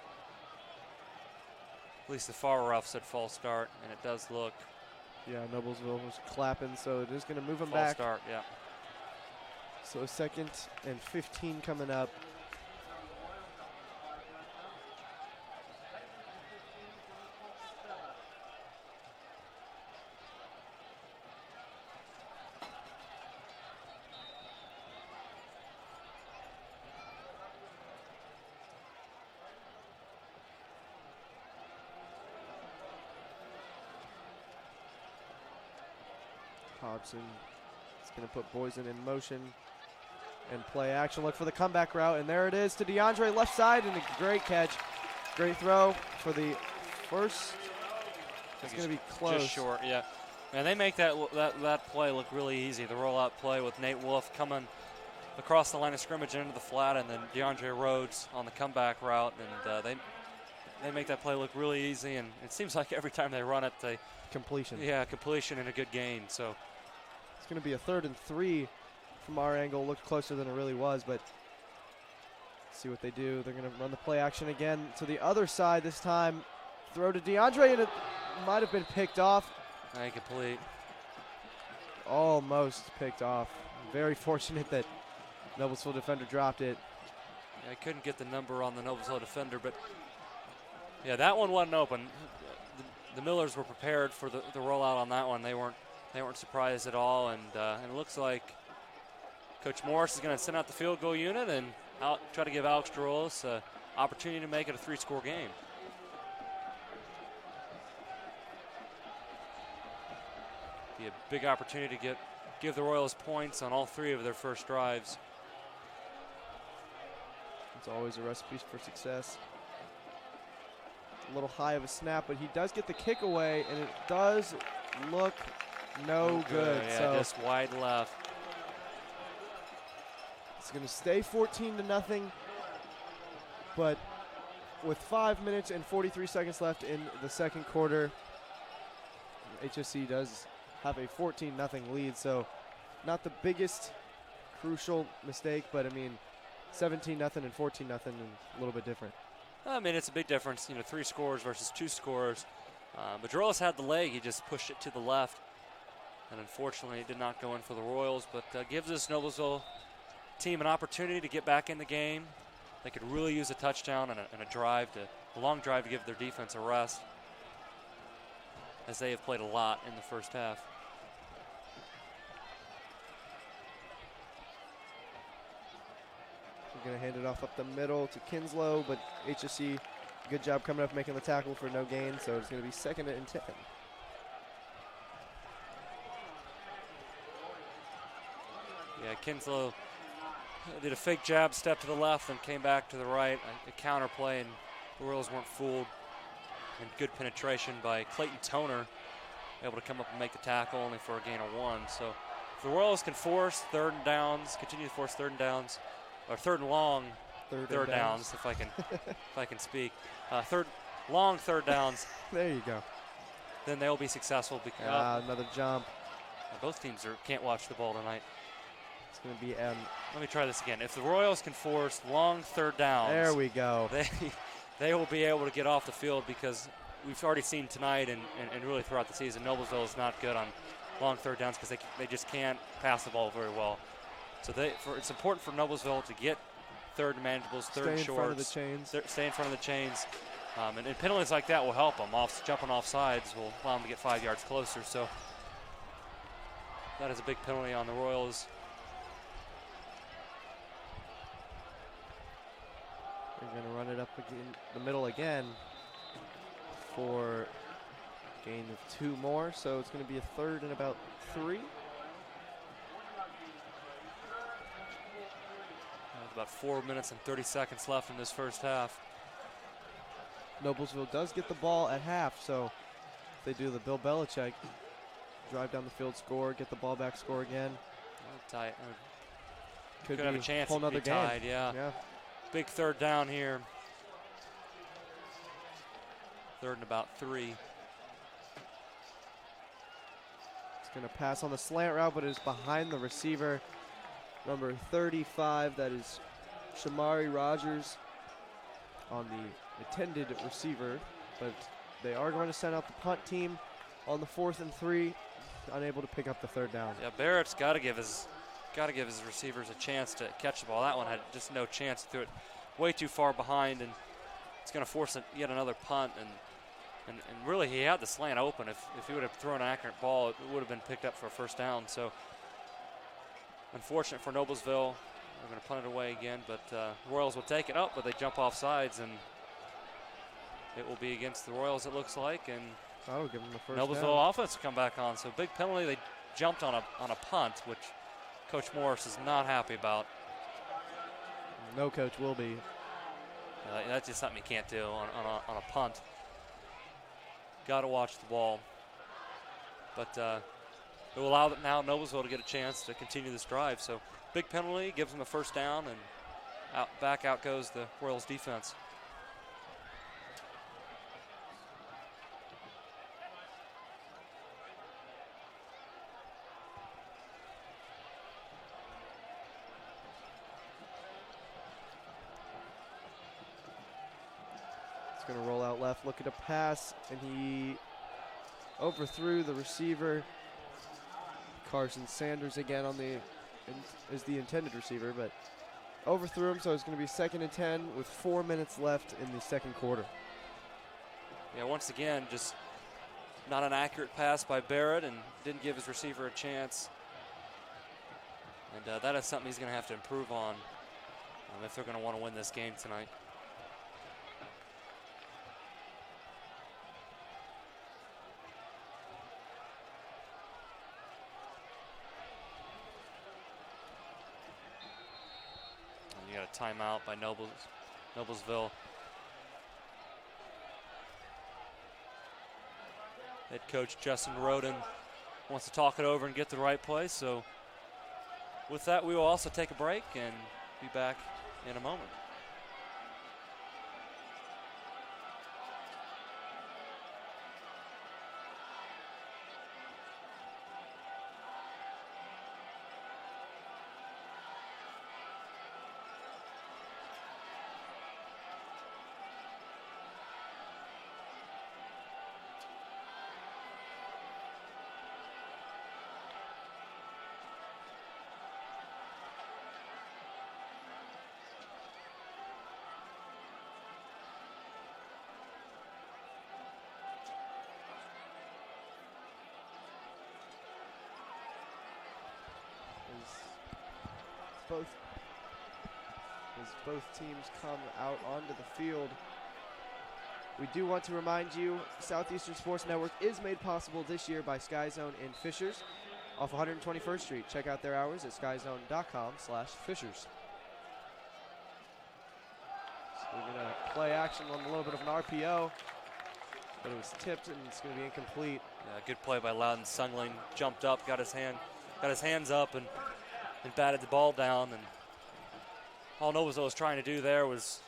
At least the far ref said false start, and it does look. Yeah, Noblesville was clapping, so it is going to move him false back. Start, yeah. So a 2nd and 15 coming up. Hobson is going to put Boysen in motion and play action. Look for the comeback route, and there it is to DeAndre left side, and a great catch. Great throw for the first. It's going to be close. Just short, yeah. And they make that play look really easy. The rollout play with Nate Wolf coming across the line of scrimmage into the flat, and then DeAndre Rhodes on the comeback route, and they make that play look really easy. And it seems like every time they run it, they completion. Yeah, completion and a good gain. So it's going to be a 3rd and 3 from our angle. Looked closer than it really was, but see what they do. They're going to run the play action again to the other side this time. Throw to DeAndre, and it might have been picked off. Incomplete. Almost picked off. Very fortunate that Noblesville defender dropped it. I couldn't get the number on the Noblesville defender, but yeah, that one wasn't open. The Millers were prepared for the rollout on that one. They weren't surprised at all, and it looks like Coach Morris is going to send out the field goal unit and try to give Alex Durolos an opportunity to make it a 3-score game. Be a big opportunity to give the Royals points on all 3 of their first drives. It's always a recipe for success. A little high of a snap, but he does get the kick away, and it does look no good. Yeah, so just wide left. it's going to stay 14-0, but with 5 minutes and 43 seconds left in the second quarter, HSE does have a 14-0 lead, so not the biggest crucial mistake, but I mean 17-0 and 14-0 and a little bit different. I mean, it's a big difference, 3 scores versus 2 scores. But Drolis had the leg. He just pushed it to the left. And unfortunately, it did not go in for the Royals. But gives this Noblesville team an opportunity to get back in the game. They could really use a touchdown and a long drive to give their defense a rest, as they have played a lot in the first half. We're going to hand it off up the middle to Kinslow, but HSE, good job coming up making the tackle for no gain, so it's going to be 2nd and 10. Yeah, Kinslow did a fake jab, step to the left, and came back to the right. A counter play, and the Royals weren't fooled. And good penetration by Clayton Toner, able to come up and make the tackle, only for a gain of 1. So if the Royals can force third and downs, continue to force third and downs, or third and long third downs, if I can speak, long third downs. There you go. Then they'll be successful. Because another jump. Both teams can't watch the ball tonight. It's going to be let me try this again. If the Royals can force long third downs, there we go. They will be able to get off the field, because we've already seen tonight and really throughout the season, Noblesville is not good on long third downs because they just can't pass the ball very well. So it's important for Noblesville to get third and manageables, third and shorts. Stay in front of the chains. Stay in front of the chains. And penalties like that will help them. Jumping off sides will allow them to get 5 yards closer. So that is a big penalty on the Royals. They're going to run it up again, the middle again for a gain of 2 more. So it's going to be a 3rd and about 3. About 4 minutes and 30 seconds left in this first half. Noblesville does get the ball at half, so if they do the Bill Belichick, drive down the field, score, get the ball back, score again. Tight. Could have a chance whole to be nother game. Tied, yeah. Big third down here. 3rd and about 3. It's going to pass on the slant route, but it is behind the receiver. Number 35, that is Shamari Rogers on the intended receiver, but they are going to send out the punt team on the 4th and 3, unable to pick up the 3rd down. Yeah, Barrett's got to give his receivers a chance to catch the ball. That one had just no chance. Threw it way too far behind, and it's going to force yet another punt. And really, he had the slant open. If he would have thrown an accurate ball, it would have been picked up for a 1st down. So unfortunate for Noblesville. They're going to punt it away again, but Royals will take it up, but they jump off sides, and it will be against the Royals, it looks like, and that'll give them the 1st Noblesville down. offense will come back on. So big penalty. They jumped on a punt, which Coach Morris is not happy about. No coach will be. That's just something you can't do on a punt. Got to watch the ball. But it will allow now Noblesville to get a chance to continue this drive. So big penalty, gives them a 1st down, and back out goes the Royals defense. It's going to roll out left, looking to pass, and he overthrew the receiver. Carson Sanders again is the intended receiver, but overthrew him, so it's going to be 2nd and 10 with 4 minutes left in the second quarter. Yeah, once again, just not an accurate pass by Barrett, and didn't give his receiver a chance. And that is something he's going to have to improve on if they're going to want to win this game tonight. You got a timeout by Noblesville. Head coach Justin Roden wants to talk it over and get the right play. So with that, we will also take a break and be back in a moment. As both teams come out onto the field. We do want to remind you, Southeastern Sports Network is made possible this year by Sky Zone in Fishers off 121st Street. Check out their hours at skyzone.com/Fishers. So we're going to play action on a little bit of an RPO, but it was tipped and it's going to be incomplete. Yeah, good play by Loudon Sungling. Jumped up, got his hands up and batted the ball down. And all Noblesville was trying to do there was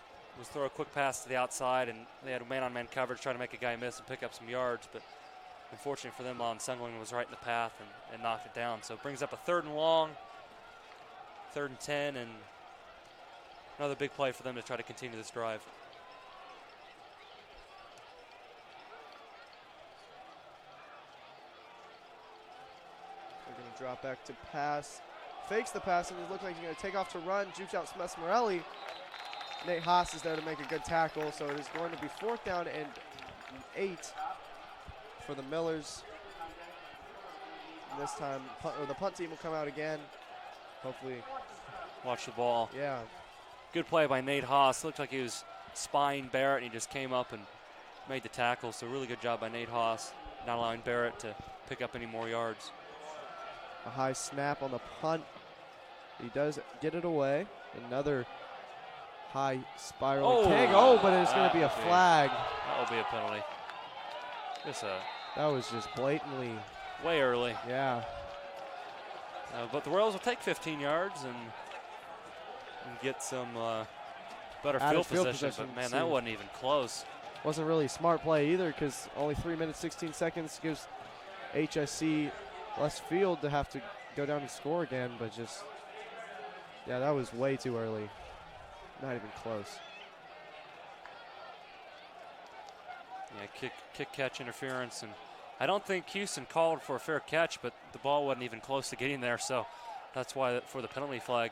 throw a quick pass to the outside, and they had a man-on-man coverage trying to make a guy miss and pick up some yards. But unfortunately for them, Loudon Sungling was right in the path and knocked it down. So it brings up a 3rd and long, 3rd and 10, and another big play for them to try to continue this drive. They're going to drop back to pass. Fakes the pass, and it looks like he's going to take off to run. Jukes out Smith-Morelli. Nate Haas is there to make a good tackle, so it is going to be 4th down and 8 for the Millers. And this time, the punt team will come out again. Hopefully. Watch the ball. Yeah. Good play by Nate Haas. Looked like he was spying Barrett, and he just came up and made the tackle. So really good job by Nate Haas, not allowing Barrett to pick up any more yards. A high snap on the punt. He does get it away. Another high spiral kick. Oh, but it's going to be a flag. That will be a penalty. That was just blatantly. Way early. Yeah. But the Royals will take 15 yards and get some better field position. But, man, that wasn't even close. Wasn't really a smart play either, because only 3 minutes, 16 seconds gives HSE less field to have to go down and score again. But just, yeah, that was way too early. Not even close. Yeah, kick catch interference, and I don't think Houston called for a fair catch, but the ball wasn't even close to getting there, so that's why for the penalty flag.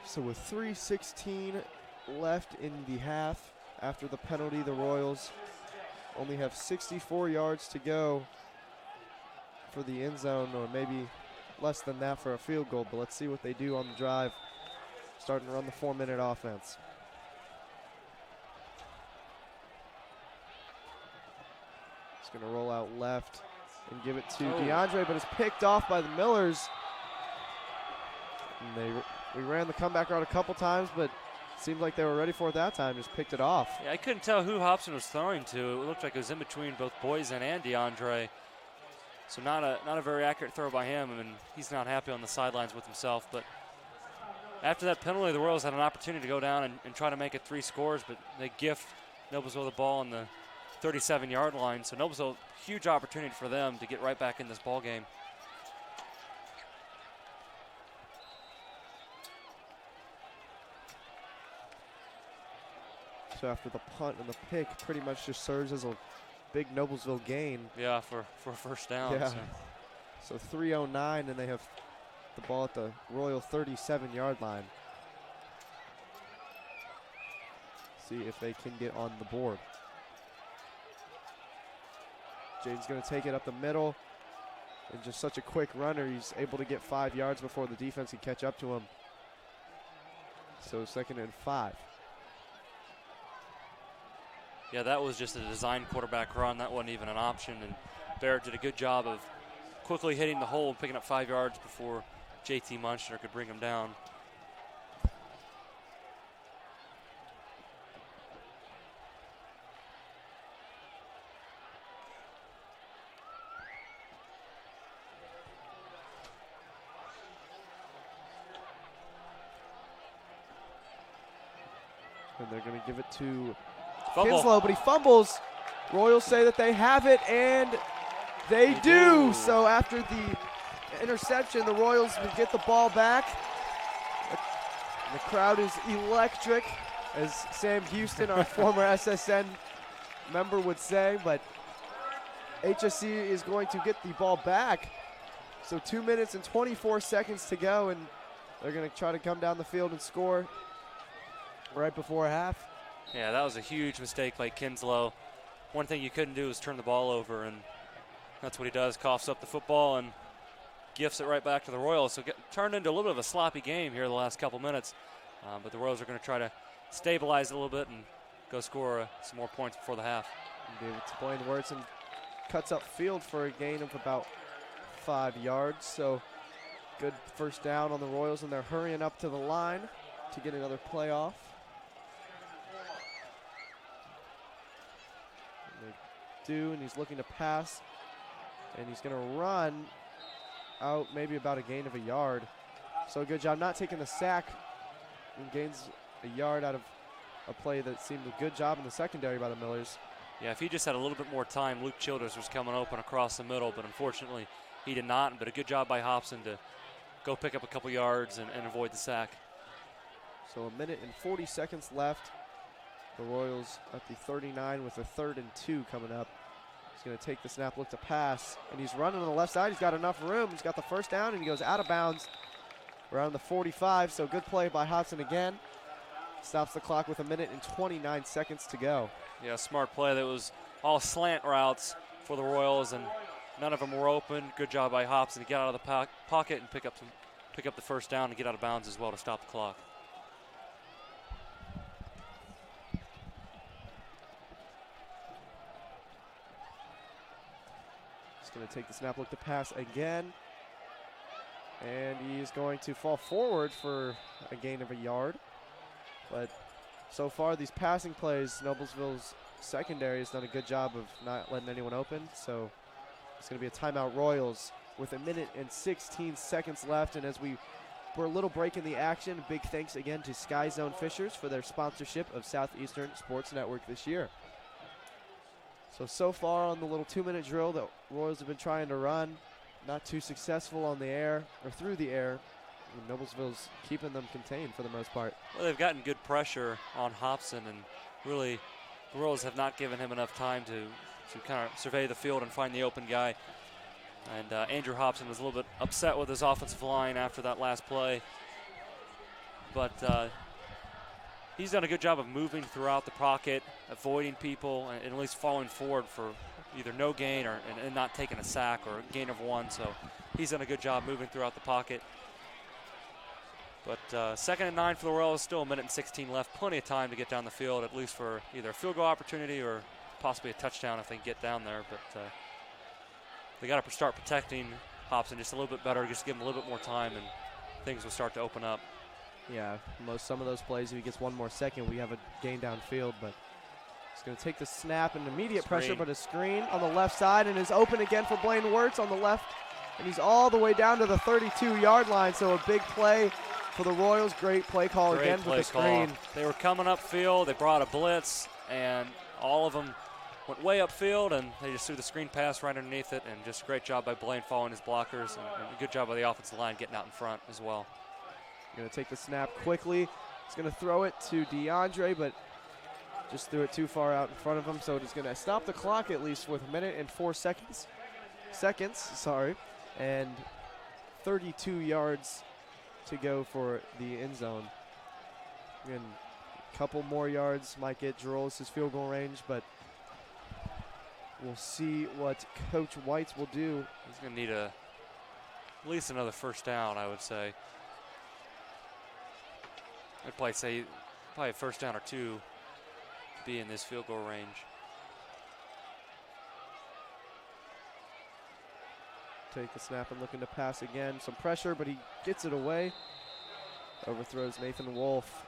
So with 3:16 left in the half, after the penalty, the Royals only have 64 yards to go for the end zone, or maybe less than that for a field goal. But let's see what they do on the drive, starting to run the 4-minute offense. It's going to roll out left and give it to DeAndre, but it's picked off by the Millers. And we ran the comeback route a couple times, but it seemed like they were ready for it that time, just picked it off. Yeah, I couldn't tell who Hobson was throwing to. It looked like it was in between both Boysen and DeAndre. So not a very accurate throw by him, and he's not happy on the sidelines with himself. But after that penalty, the Royals had an opportunity to go down and try to make it 3 scores, but they gift Noblesville the ball on the 37-yard line. So Noblesville, huge opportunity for them to get right back in this ball game. So after the punt and the pick, pretty much just serves as a big Noblesville gain. Yeah, for a first down. Yeah. So 3:09, and they have the ball at the Royal 37-yard line. See if they can get on the board. Jaden's going to take it up the middle. And just such a quick runner, he's able to get 5 yards before the defense can catch up to him. So 2nd and 5. Yeah, that was just a design quarterback run. That wasn't even an option, and Barrett did a good job of quickly hitting the hole and picking up 5 yards before JT Munster could bring him down. And they're going to give it to Fumble. Kinslow, but he fumbles. Royals say that they have it, and they do. So after the interception, the Royals would get the ball back. The crowd is electric, as Sam Houston, our former SSN member, would say, but HSE is going to get the ball back. So 2 minutes and 24 seconds to go, and they're going to try to come down the field and score right before half. Yeah, that was a huge mistake by Kinslow. One thing you couldn't do is turn the ball over, and that's what he does, coughs up the football and gifts it right back to the Royals. So turned into a little bit of a sloppy game here the last couple minutes, but the Royals are going to try to stabilize it a little bit and go score some more points before the half. David's playing Wurtson cuts up field for a gain of about 5 yards. So good first down on the Royals, and they're hurrying up to the line to get another play off. And they do, and he's looking to pass, and he's going to run out maybe about a gain of a yard. So good job not taking the sack, and gains a yard out of a play that seemed a good job in the secondary by the Millers. Yeah, if he just had a little bit more time, Luke Childers was coming open across the middle, but unfortunately he did not. But a good job by Hobson to go pick up a couple yards and avoid the sack. So 1 minute and 40 seconds left. The Royals at the 39 with a 3rd and 2 coming up. He's going to take the snap, look to pass, and he's running on the left side. He's got enough room. He's got the first down, and he goes out of bounds around the 45. So good play by Hobson again. Stops the clock with 1 minute and 29 seconds to go. Yeah, smart play. That was all slant routes for the Royals, and none of them were open. Good job by Hobson to get out of the pocket and pick up the first down and get out of bounds as well to stop the clock. He's going to take the snap, look to pass again. And he's going to fall forward for a gain of a yard. But so far, these passing plays, Noblesville's secondary has done a good job of not letting anyone open. So it's going to be a timeout Royals with 1 minute and 16 seconds left. And as we're a little break in the action, big thanks again to Sky Zone Fishers for their sponsorship of Southeastern Sports Network this year. So far on the little 2-minute drill that Royals have been trying to run, not too successful on the air or through the air. And Noblesville's keeping them contained for the most part. Well, they've gotten good pressure on Hobson, and really the Royals have not given him enough time to kind of survey the field and find the open guy. And Andrew Hobson was a little bit upset with his offensive line after that last play. But he's done a good job of moving throughout the pocket, avoiding people, and at least falling forward for either no gain and not taking a sack or a gain of 1. So he's done a good job moving throughout the pocket. But 2nd and 9 for the Royals, still 1 minute and 16 left. Plenty of time to get down the field, at least for either a field goal opportunity or possibly a touchdown if they can get down there. But they got to start protecting Hobson just a little bit better, just give him a little bit more time, and things will start to open up. Yeah, some of those plays, if he gets one more second, we have a gain downfield. But he's going to take the snap and immediate pressure, but a screen on the left side, and is open again for Blaine Wirtz on the left. And he's all the way down to the 32-yard line, so a big play for the Royals. Great play call again with the screen. They were coming upfield. They brought a blitz, and all of them went way upfield, and they just threw the screen pass right underneath it, and just a great job by Blaine following his blockers, and a good job by the offensive line getting out in front as well. Going to take the snap quickly. He's going to throw it to DeAndre, but just threw it too far out in front of him, so he's going to stop the clock at least with 1 minute and 4 seconds. And 32 yards to go for the end zone. And a couple more yards might get Girolis' field goal range, but we'll see what Coach Whites will do. He's going to need at least another first down, I would say. I'd probably say a first down or 2 be in this field goal range. Take the snap and looking to pass again. Some pressure, but he gets it away. Overthrows Nathan Wolf.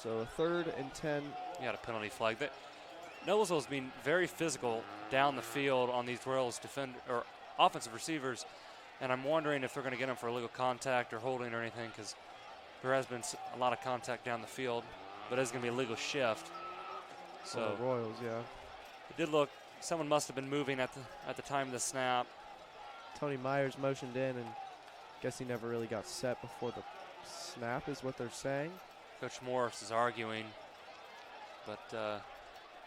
So a 3rd and 10. He had a penalty flag. Noblesville's been very physical down the field on these Royals offensive receivers, and I'm wondering if they're going to get them for illegal contact or holding or anything, because there has been a lot of contact down the field, but it's going to be a legal shift. So the Royals, yeah. It did look, someone must have been moving at the time of the snap. Tony Myers motioned in, and guess he never really got set before the snap is what they're saying. Coach Morris is arguing, but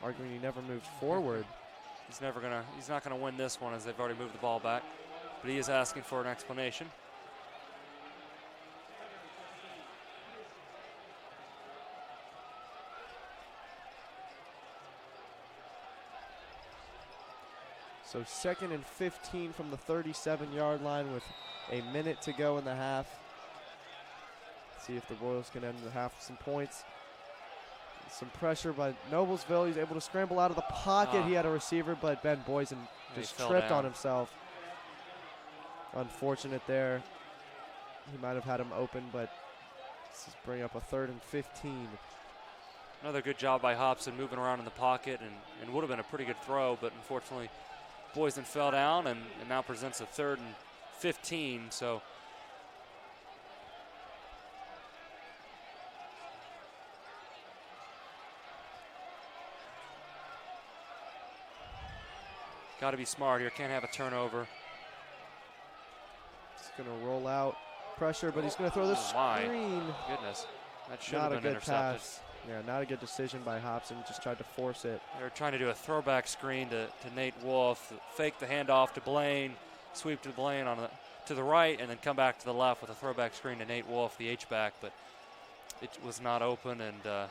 arguing he never moved forward. He's not gonna win this one, as they've already moved the ball back, but he is asking for an explanation. So 2nd and 15 from the 37-yard line with a minute to go in the half. See if the Royals can end the half with some points. Some pressure by Noblesville. He's able to scramble out of the pocket. He had a receiver, but Ben Boysen just tripped on himself. Unfortunate there. He might have had him open, but this is bring up a 3rd and 15. Another good job by Hobson moving around in the pocket, and would have been a pretty good throw, but unfortunately Boysen fell down and now presents a 3rd and 15. So got to be smart here. Can't have a turnover. He's going to roll out. Pressure, but he's going to throw the screen. Goodness. That should have been intercepted. Pass. Yeah, not a good decision by Hobson. Just tried to force it. They were trying to do a throwback screen to Nate Wolf, fake the handoff to Blaine, sweep to Blaine to the right, and then come back to the left with a throwback screen to Nate Wolf, the H-back, but it was not open, and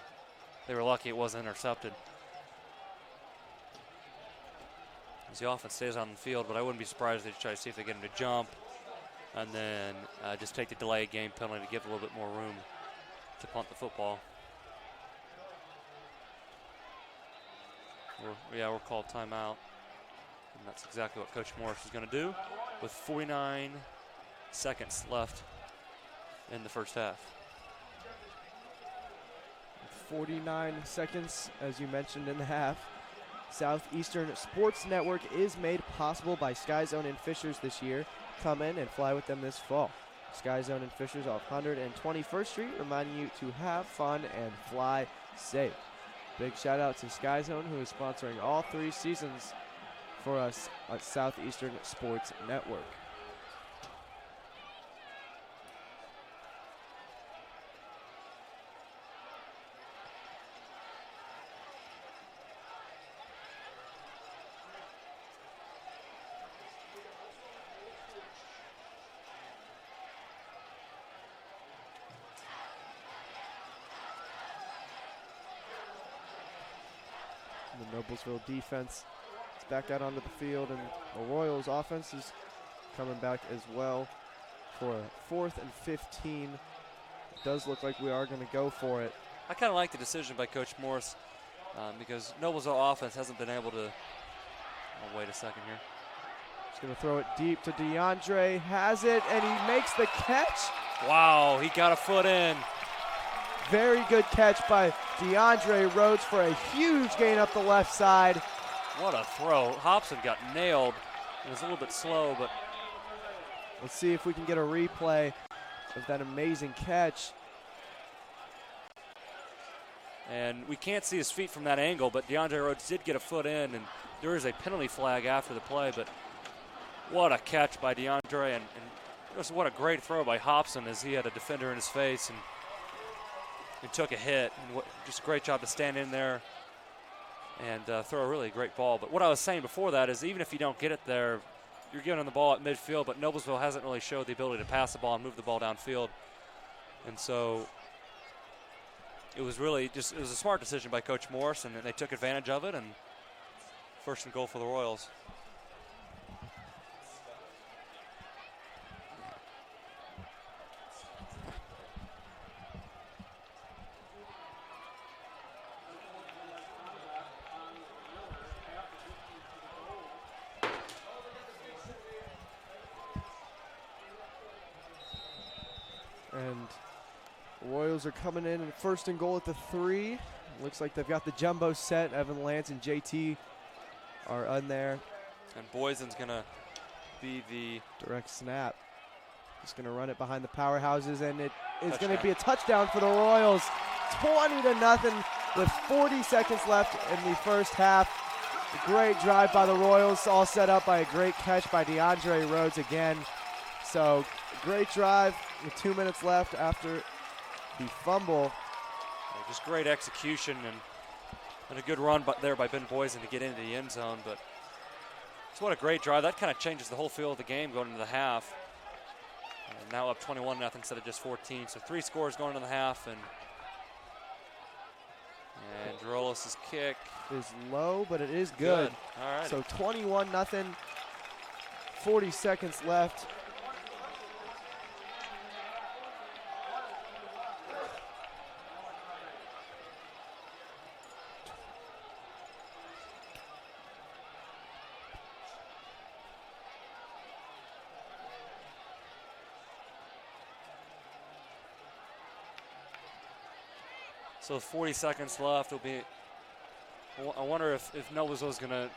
they were lucky it wasn't intercepted. As the offense stays on the field, but I wouldn't be surprised if they try to see if they get him to jump and then just take the delayed game penalty to give a little bit more room to punt the football. We're called timeout. And that's exactly what Coach Morris is going to do with 49 seconds left in the first half. 49 seconds, as you mentioned, in the half. Southeastern Sports Network is made possible by Sky Zone and Fishers this year. Come in and fly with them this fall. Sky Zone and Fishers off 121st Street, reminding you to have fun and fly safe. Big shout out to Sky Zone, who is sponsoring all 3 seasons for us at Southeastern Sports Network. The Noblesville defense is back out onto the field, and the Royals offense is coming back as well for a 4th and 15. It does look like we are going to go for it. I kind of like the decision by Coach Morris because Noblesville offense hasn't been able to. Oh, wait a second here. He's going to throw it deep to DeAndre. Has it, and he makes the catch. Wow, he got a foot in. Very good catch by DeAndre Rhodes for a huge gain up the left side. What a throw. Hobson got nailed. It was a little bit slow, but let's see if we can get a replay of that amazing catch. And we can't see his feet from that angle, but DeAndre Rhodes did get a foot in, and there is a penalty flag after the play, but what a catch by DeAndre, and just what a great throw by Hobson as he had a defender in his face and took a hit. And just a great job to stand in there and throw a really great ball. But what I was saying before that is even if you don't get it there, you're giving the ball at midfield, but Noblesville hasn't really showed the ability to pass the ball and move the ball downfield. And so it was a smart decision by Coach Morris, and they took advantage of it, and 1st and goal for the Royals. Royals are coming in first and goal at the 3. Looks like they've got the jumbo set. Evan Lance and JT are on there. And Boysen's going to be the direct snap. Just going to run it behind the powerhouses, and it is going touchdown. to be a touchdown for the Royals. 20-0 with 40 seconds left in the first half. A great drive by the Royals, all set up by a great catch by DeAndre Rhodes again. So great drive with 2 minutes left after the fumble. Just great execution and a good run there by Ben Boysen to get into the end zone. But it's what a great drive. That kind of changes the whole feel of the game going into the half. And now up 21-0 instead of just 14. So 3 scores going into the half. And Drolis' kick is low, but it is good. All right. So 21-0, 40 seconds left. So 40 seconds left. Will be. I wonder if Noblesville was going to.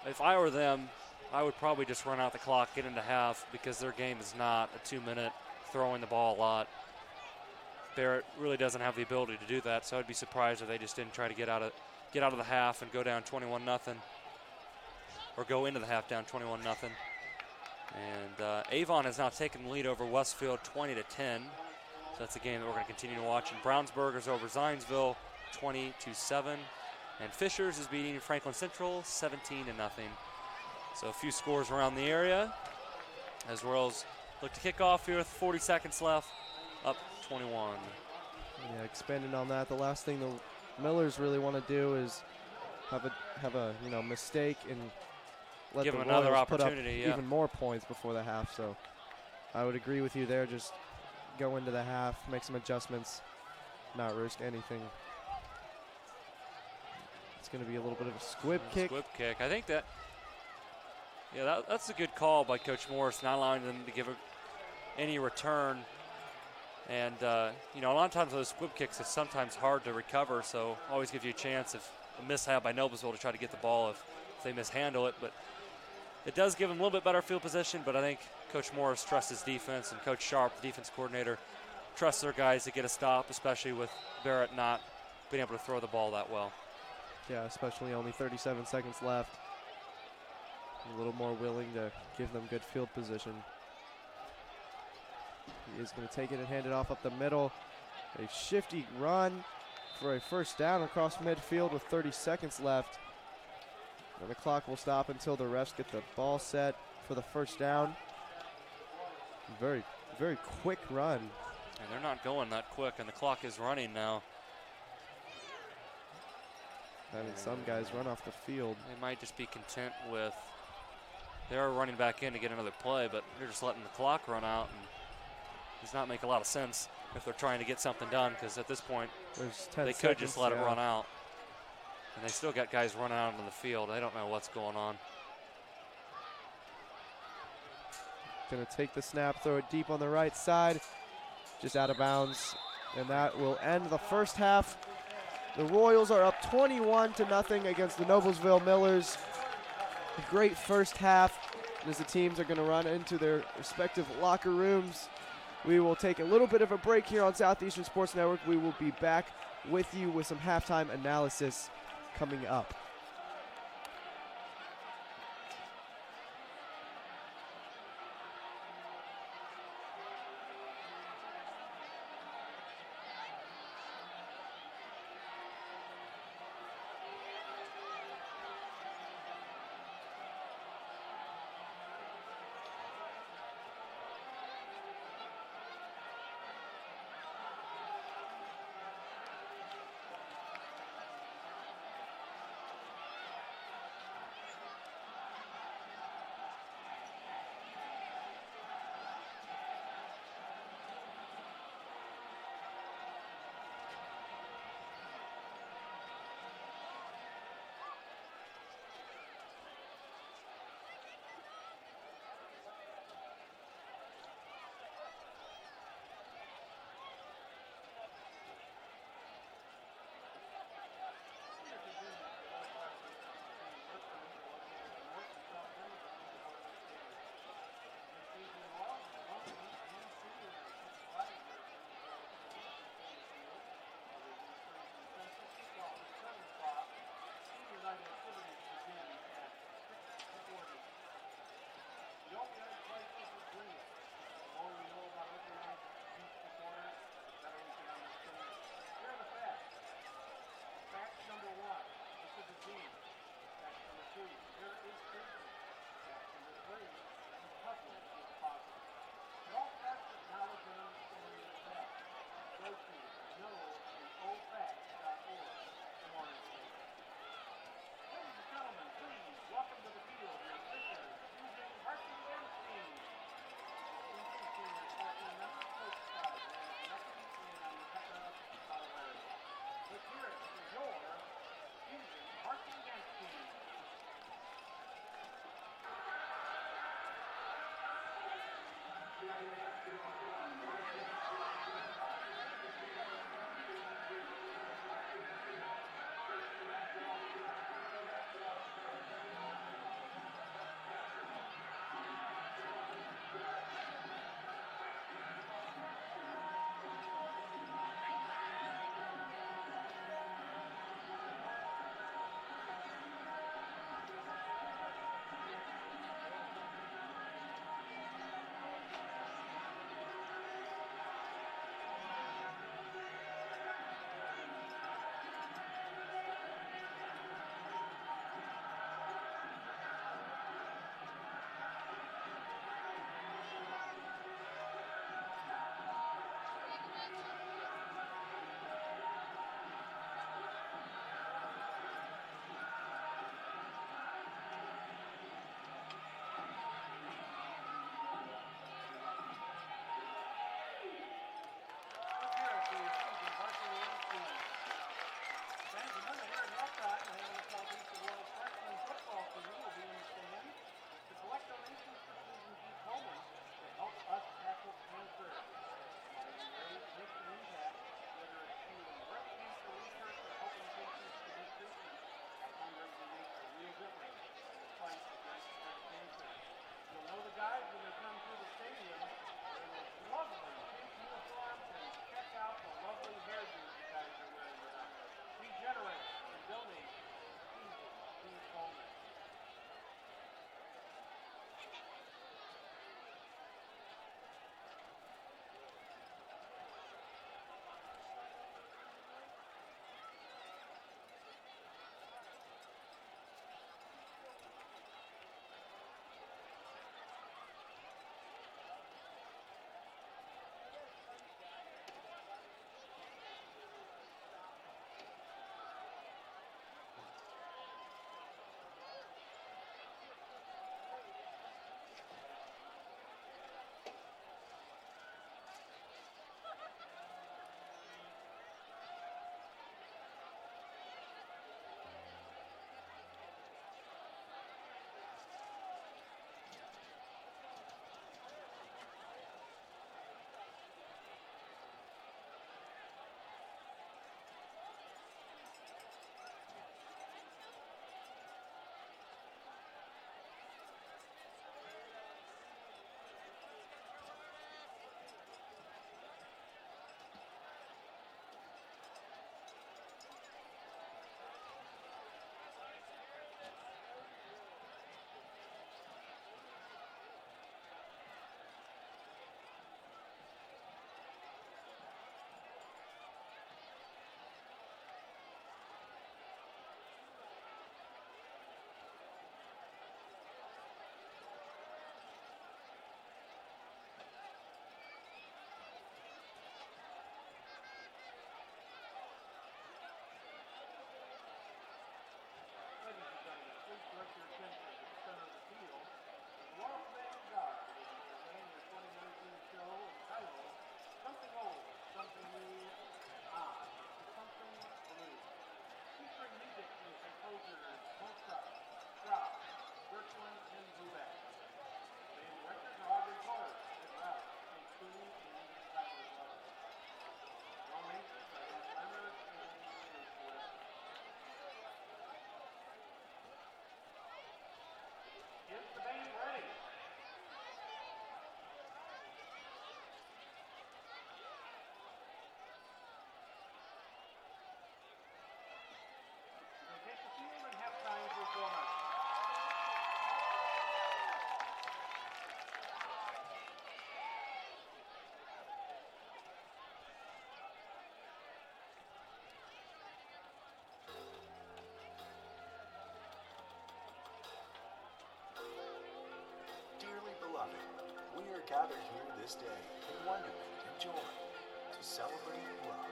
If I were them, I would probably just run out the clock, get into half, because their game is not a 2-minute throwing the ball a lot. Barrett really doesn't have the ability to do that, so I'd be surprised if they just didn't try to get out of the half and go down 21-0, or go into the half down 21-0. And Avon has now taken the lead over Westfield 20-10. So that's a game that we're going to continue to watch. And Brownsburg is over Zionsville 20-7. And Fishers is beating Franklin Central 17-0. So a few scores around the area as Royals look to kick off here with 40 seconds left, up 21. Yeah, expanding on that, the last thing the Millers really want to do is have a mistake and let give the them another Royals put up opportunity, yeah. even more points before the half. So I would agree with you there. Just go into the half, make some adjustments, not risk anything. It's going to be a little bit of a squib kick. Squib kick. I think that's a good call by Coach Morris, not allowing them to give any return. And, a lot of times those squib kicks, it's sometimes hard to recover, so always give you a chance if a mishap by Noblesville to try to get the ball if they mishandle it. But it does give them a little bit better field position, but I think Coach Morris trusts his defense, and Coach Sharp, the defense coordinator, trusts their guys to get a stop, especially with Barrett not being able to throw the ball that well. Yeah, especially only 37 seconds left. A little more willing to give them good field position. He is going to take it and hand it off up the middle. A shifty run for a first down across midfield with 30 seconds left. And the clock will stop until the refs get the ball set for the first down. Very, very quick run. And they're not going that quick, and the clock is running now. Having some guys run off the field. They might just be content with, they're running back in to get another play, but they're just letting the clock run out, and it does not make a lot of sense if they're trying to get something done, because at this point, there's 10 they seconds, could just let it run out. And they still got guys running out on the field. They don't know what's going on. Going to take the snap, throw it deep on the right side, just out of bounds, and that will end the first half. The Royals are up 21-0 against the Noblesville Millers. A great first half as the teams are going to run into their respective locker rooms. We will take a little bit of a break here on Southeastern Sports Network. We will be back with you with some halftime analysis coming up. guys when they come through the stadium in those lovely pink uniforms and check out the lovely hairdos you guys are wearing tonight. Be generous and donate easy to Coleman. Ladies and gentlemen, please direct your attention to the center of the field. The Royal Vanguard will be presenting their 2019 show entitled Something Old, Something New, Odd, Something Blue. Featuring music from composers Mozart, Strauss, Gershwin, and Brubeck. Band directors are Audrey Torres and Ralph, including and Tyler Love. Drum majors are Ed Leonard and Bruce Webb. Is the band ready? They take the field and halftime performance. Dearly beloved, we are gathered here this day in wonderment and joy to celebrate love.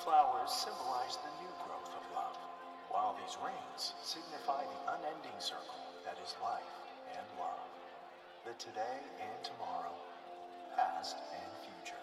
flowers symbolize the new growth of love, while these rings signify the unending circle that is life and love, the today and tomorrow, past and future.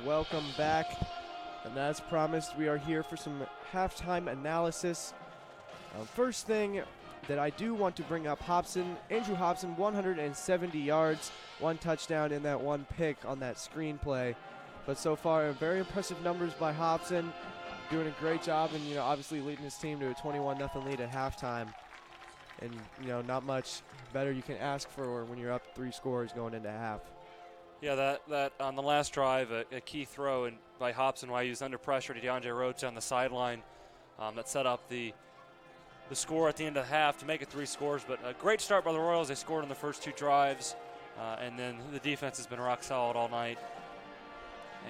Welcome back, and as promised, we are here for some halftime analysis. First thing that I do want to bring up, Andrew Hobson, 170 yards, 1 touchdown in that 1 pick on that screenplay. But so far, very impressive numbers by Hobson, doing a great job, and obviously leading his team to a 21-0 lead at halftime. And not much better you can ask for when you're up 3 scores going into half. Yeah, that on the last drive, a key throw by Hobson while he was under pressure to DeAndre Rhodes on the sideline that set up the score at the end of the half to make it 3 scores. But a great start by the Royals. They scored in the first 2 drives, and then the defense has been rock solid all night.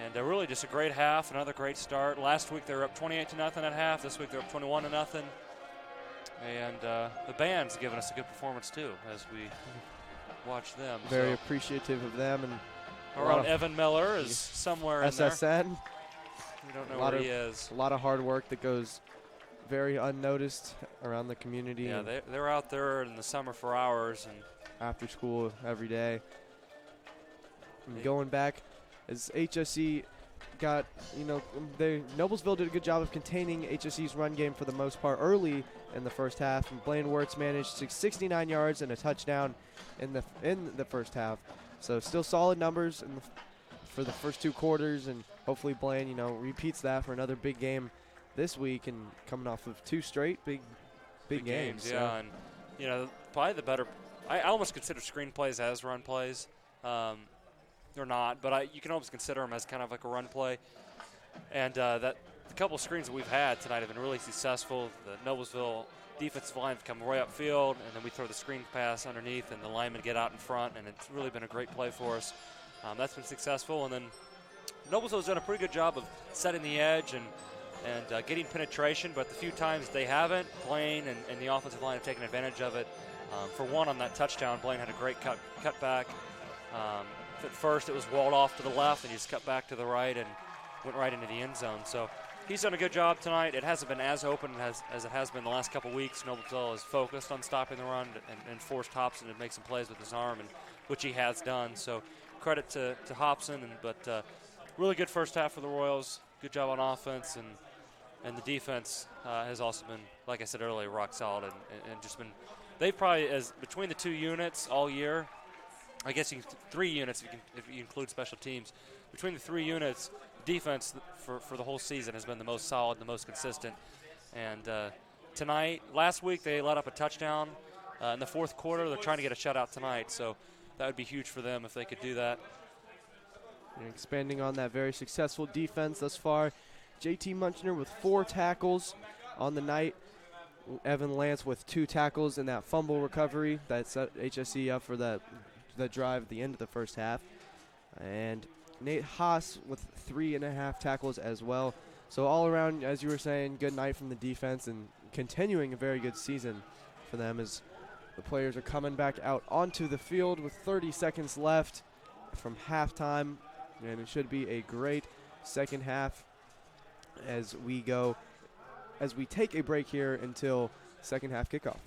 And really just a great half, another great start. Last week they were up 28-0 at half. This week they're up 21-0. And the band's given us a good performance too as we watch them. Very appreciative of them. And our own Evan Miller is somewhere SSN. in there. We don't know where he is. A lot of hard work that goes very unnoticed around the community. Yeah, they're out there in the summer for hours and after school every day. And going back, as HSE got, Noblesville did a good job of containing HSE's run game for the most part early in the first half, and Blaine Wirtz managed 69 yards and a touchdown in the first half. So still solid numbers for the first 2 quarters, and hopefully Blaine, repeats that for another big game this week and coming off of 2 straight big games. Yeah, and probably the better. I almost consider screenplays as run plays. They're not, but you can almost consider them as kind of like a run play. And the couple of screens that we've had tonight have been really successful. The Noblesville defensive line have come right upfield, and then we throw the screen pass underneath, and the linemen get out in front, and it's really been a great play for us. That's been successful. And then Noblesville's done a pretty good job of setting the edge and getting penetration, but the few times they haven't, Blaine and the offensive line have taken advantage of it. For one, on that touchdown, Blaine had a great cut back. At first, it was walled off to the left, and he just cut back to the right and went right into the end zone. So he's done a good job tonight. It hasn't been as open as it has been the last couple weeks. Noblesville is focused on stopping the run and forced Hobson to make some plays with his arm. And which he has done. So credit to Hobson, but really good first half for the Royals. Good job on offense, and the defense has also been, like I said earlier, rock solid and just been. They've probably, as between the two units all year, I guess 3 units if you include special teams. Between the 3 units, defense for the whole season has been the most solid, the most consistent. And tonight, last week they let up a touchdown in the fourth quarter. They're trying to get a shutout tonight, so that would be huge for them if they could do that. And expanding on that very successful defense thus far, JT Munchner with 4 tackles on the night. Evan Lance with 2 tackles in that fumble recovery that set HSE up for the drive at the end of the first half. And Nate Haas with 3.5 tackles as well. So all around, as you were saying, good night from the defense and continuing a very good season for them as the players are coming back out onto the field with 30 seconds left from halftime. And it should be a great second half as we take a break here until second half kickoff.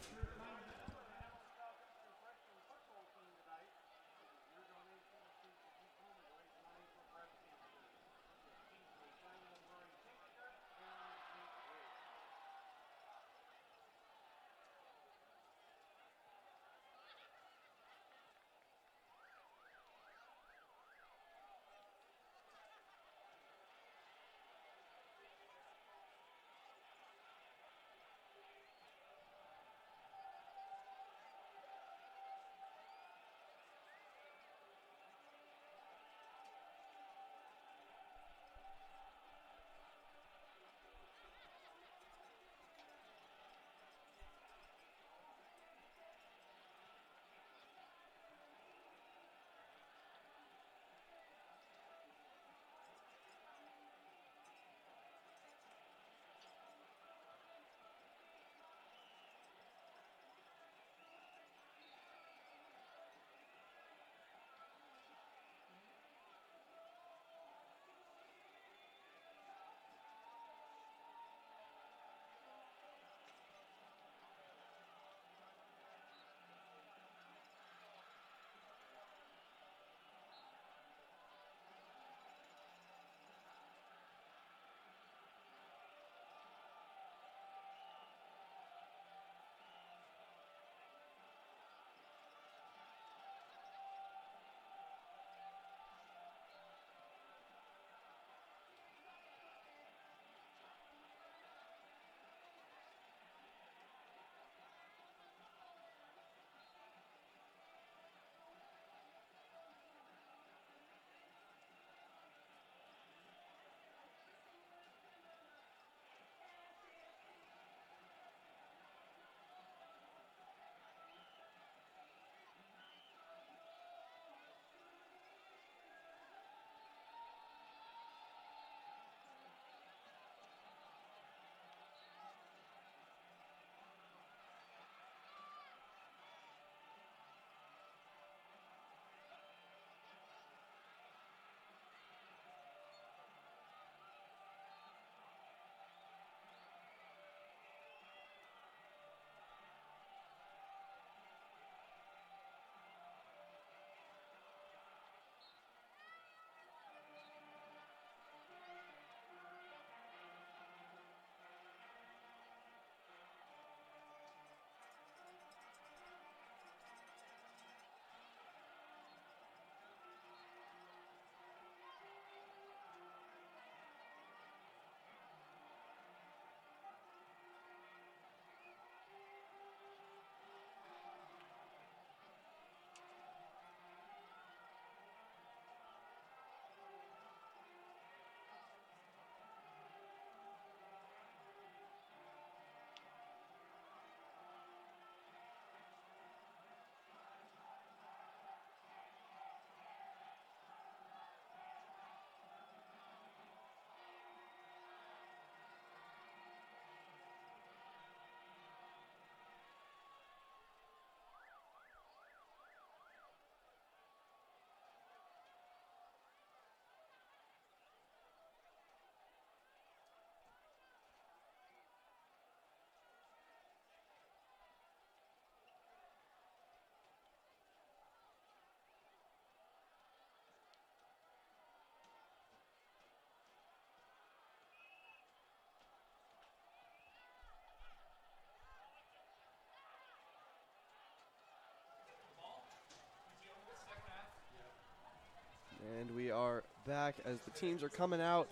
And we are back as the teams are coming out.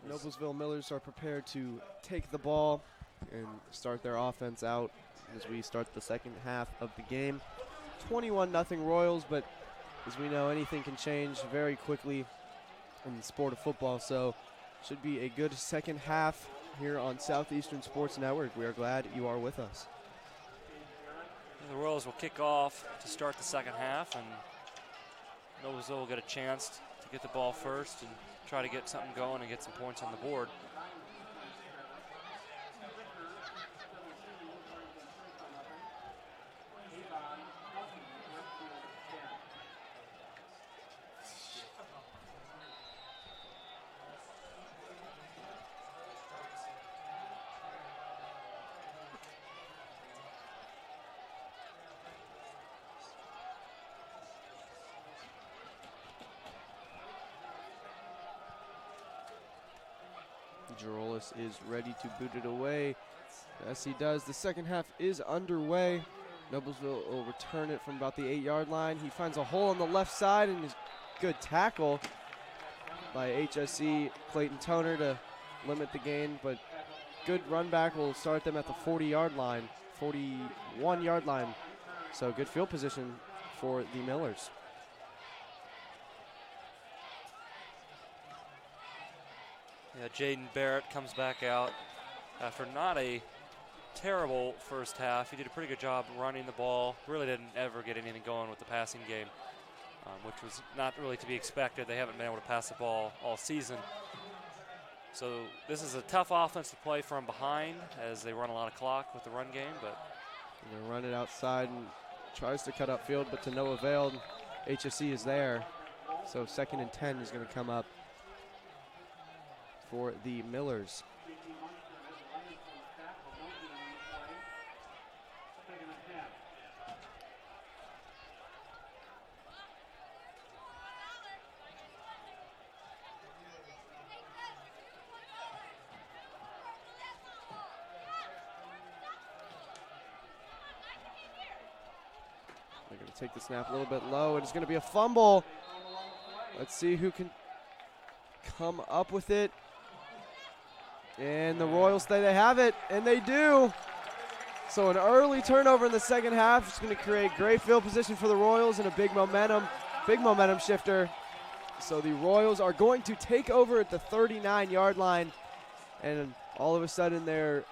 Noblesville Millers are prepared to take the ball and start their offense out as we start the second half of the game. 21-0 Royals, but as we know, anything can change very quickly in the sport of football, so should be a good second half here on Southeastern Sports Network. We are glad you are with us. The Royals will kick off to start the second half, and Noblesville will get a chance to get the ball first and try to get something going and get some points on the board. Girolis is ready to boot it away. As he does, the second half is underway. Noblesville will return it from about the 8-yard line. He finds a hole on the left side, and is good tackle by HSE Clayton Toner to limit the gain, but good run back will start them at the 40-yard line, 41-yard line. So good field position for the Millers. Yeah, Jaden Barrett comes back out after not a terrible first half. He did a pretty good job running the ball. Really didn't ever get anything going with the passing game, which was not really to be expected. They haven't been able to pass the ball all season. So this is a tough offense to play from behind as they run a lot of clock with the run game. But they're going to run it outside and tries to cut upfield, but to no avail. HSE is there. So 2nd and 10 is going to come up for the Millers. They're going to take the snap a little bit low, and it's going to be a fumble. Let's see who can come up with it. And the Royals say they have it, and they do. So an early turnover in the second half is going to create great field position for the Royals and a big momentum shifter. So the Royals are going to take over at the 39-yard line, and all of a sudden they're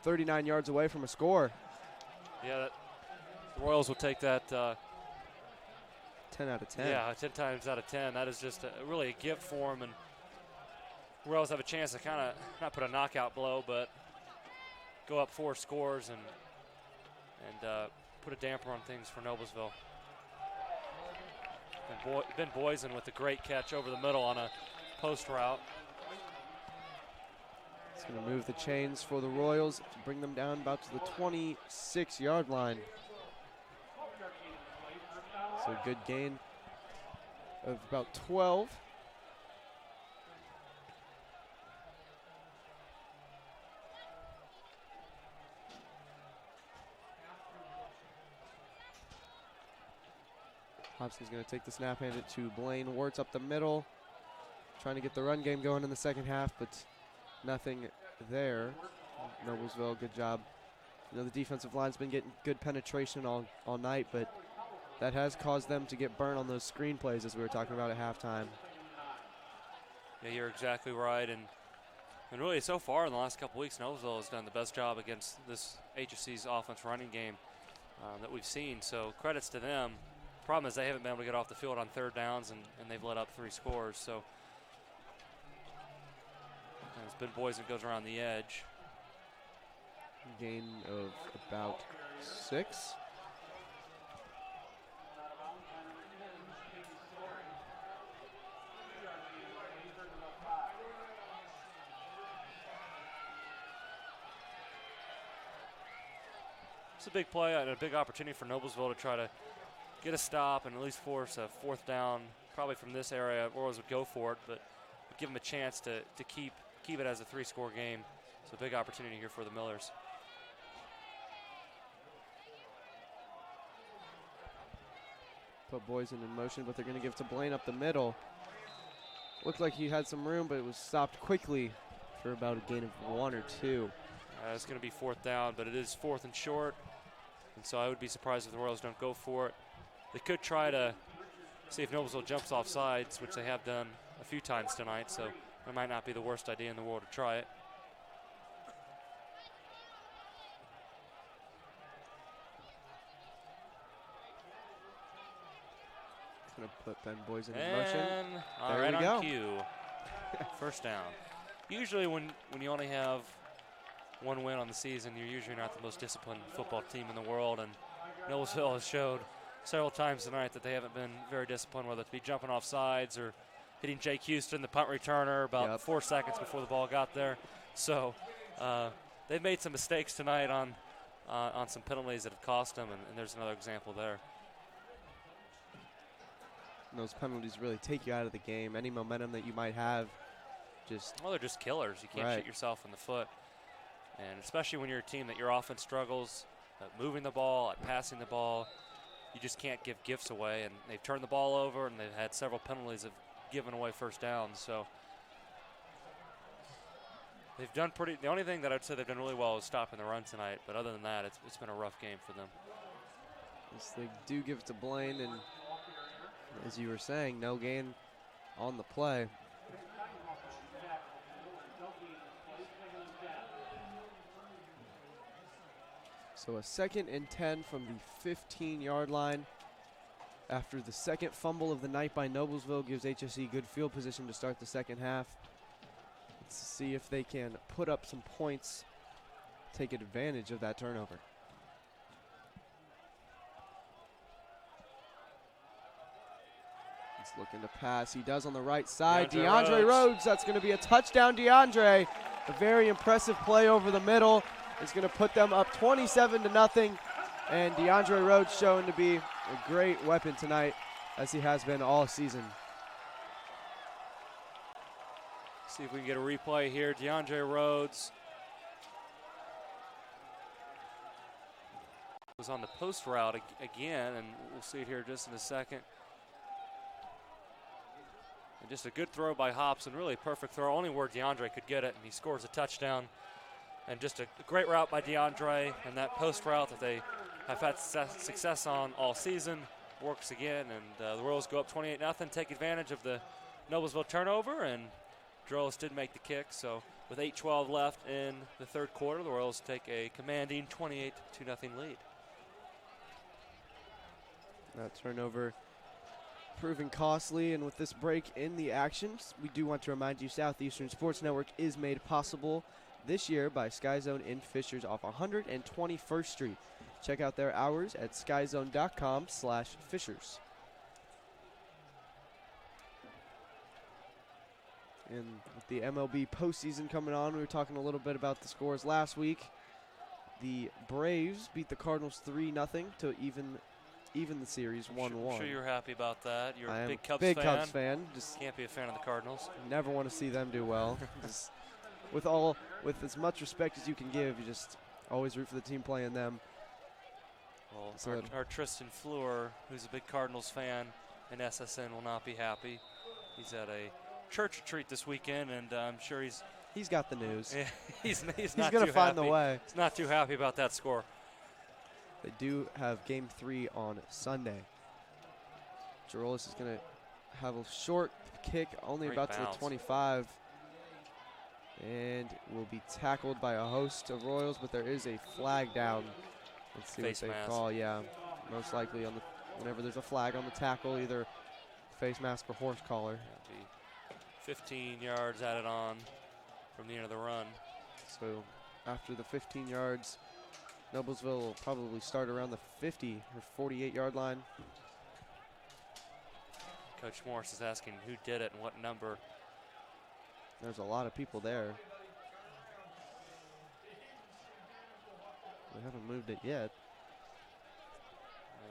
39 yards away from a score. Yeah, the Royals will take that 10 out of 10. Yeah, 10 times out of 10. That is just really a gift for them, and Royals have a chance to kind of not put a knockout blow, but go up 4 scores and put a damper on things for Noblesville. And Ben Boysen with a great catch over the middle on a post route. It's going to move the chains for the Royals to bring them down about to the 26-yard line. So a good gain of about 12. Hobson's going to take the snap, hand it to Blaine Wirtz up the middle. Trying to get the run game going in the second half, but nothing there. Noblesville, good job. You know, the defensive line's been getting good penetration all night, but that has caused them to get burned on those screen plays as we were talking about at halftime. Yeah, you're exactly right. And really, so far in the last couple weeks, Noblesville has done the best job against this HSC's offense running game that we've seen. So credits to them. Problem is they haven't been able to get off the field on 3rd downs, and they've let up 3 scores. So as Ben Boysen goes around the edge. Gain of about 6. It's a big play and a big opportunity for Noblesville to try to get a stop and at least force a 4th down. Probably from this area, Royals would go for it, but would give them a chance to keep it as a 3-score game. So a big opportunity here for the Millers. put Boysen in motion, but they're going to give it to Blaine up the middle. Looked like he had some room, but it was stopped quickly for about a gain of 1 or 2. It's going to be 4th down, but it is 4th and short. And so I would be surprised if the Royals don't go for it. They could try to see if Noblesville jumps off sides, which they have done a few times tonight, so it might not be the worst idea in the world to try it. Going to put Ben Boysen in motion. All there right, we go. on cue. First down. Usually when you only have one win on the season, you're usually not the most disciplined football team in the world, and Noblesville has showed several times tonight that they haven't been very disciplined, whether it be jumping off sides or hitting Jake Houston, the punt returner, about 4 seconds before the ball got there. So they've made some mistakes tonight on some penalties that have cost them, and there's another example there. And those penalties really take you out of the game. Any momentum that you might have, Well, they're just killers. You can't shoot yourself in the foot. And especially when you're a team that your offense struggles at moving the ball, at passing the ball, you just can't give gifts away. And they've turned the ball over, and they've had several penalties of giving away first downs. So they've done the only thing that I'd say they've done really well is stopping the run tonight. But other than that, it's been a rough game for them. yes, they do give it to Blaine, and as you were saying, no gain on the play. So a 2nd and 10 from the 15-yard line. After the second fumble of the night by Noblesville gives HSE good field position to start the second half. Let's see if they can put up some points, take advantage of that turnover. He's looking to pass. He does on the right side. DeAndre Rhodes. That's going to be a touchdown, DeAndre. A very impressive play over the middle. Is going to put them up 27-0, and DeAndre Rhodes showing to be a great weapon tonight, as he has been all season. See if we can get a replay here. DeAndre Rhodes was on the post route again, and we'll see it here just in a second. And just a good throw by Hobson, really a perfect throw, only where DeAndre could get it, and he scores a touchdown. And just a great route by DeAndre, and that post route that they have had success on all season works again, and the Royals go up 28-0, take advantage of the Noblesville turnover, and Drolis did make the kick. So with 8:12 left in the third quarter, the Royals take a commanding 28-0 lead. That turnover proving costly, and with this break in the actions, we do want to remind you Southeastern Sports Network is made possible this year by Sky Zone in Fishers off 121st Street. Check out their hours at skyzone.com/Fishers. And with the MLB postseason coming on, we were talking a little bit about the scores last week. The Braves beat the Cardinals 3-0 to even the series 1-1. I'm sure you're happy about that. You're a big Cubs big fan. Cubs fan. Just can't be a fan of the Cardinals. Never want to see them do well. Just with as much respect as you can give, you just always root for the team playing them. Well, So our Tristan Fleur, who's a big Cardinals fan in SSN, will not be happy. He's at a church retreat this weekend, and I'm sure he's got the news. Yeah, he's He's not going too to find happy. the way. He's not too happy about that score. They do have Game 3 on Sunday. Girolis is going to have a short kick, only Great about to bounce. the 25, and will be tackled by a host of Royals, but there is a flag down. Let's see Face what they mask. call. Yeah, most likely whenever there's a flag on the tackle, either face mask or horse collar. That'd be 15 yards added on from the end of the run. So after the 15 yards, Noblesville will probably start around the 50 or 48-yard line. Coach Morris is asking who did it and what number. There's a lot of people there. They haven't moved it yet.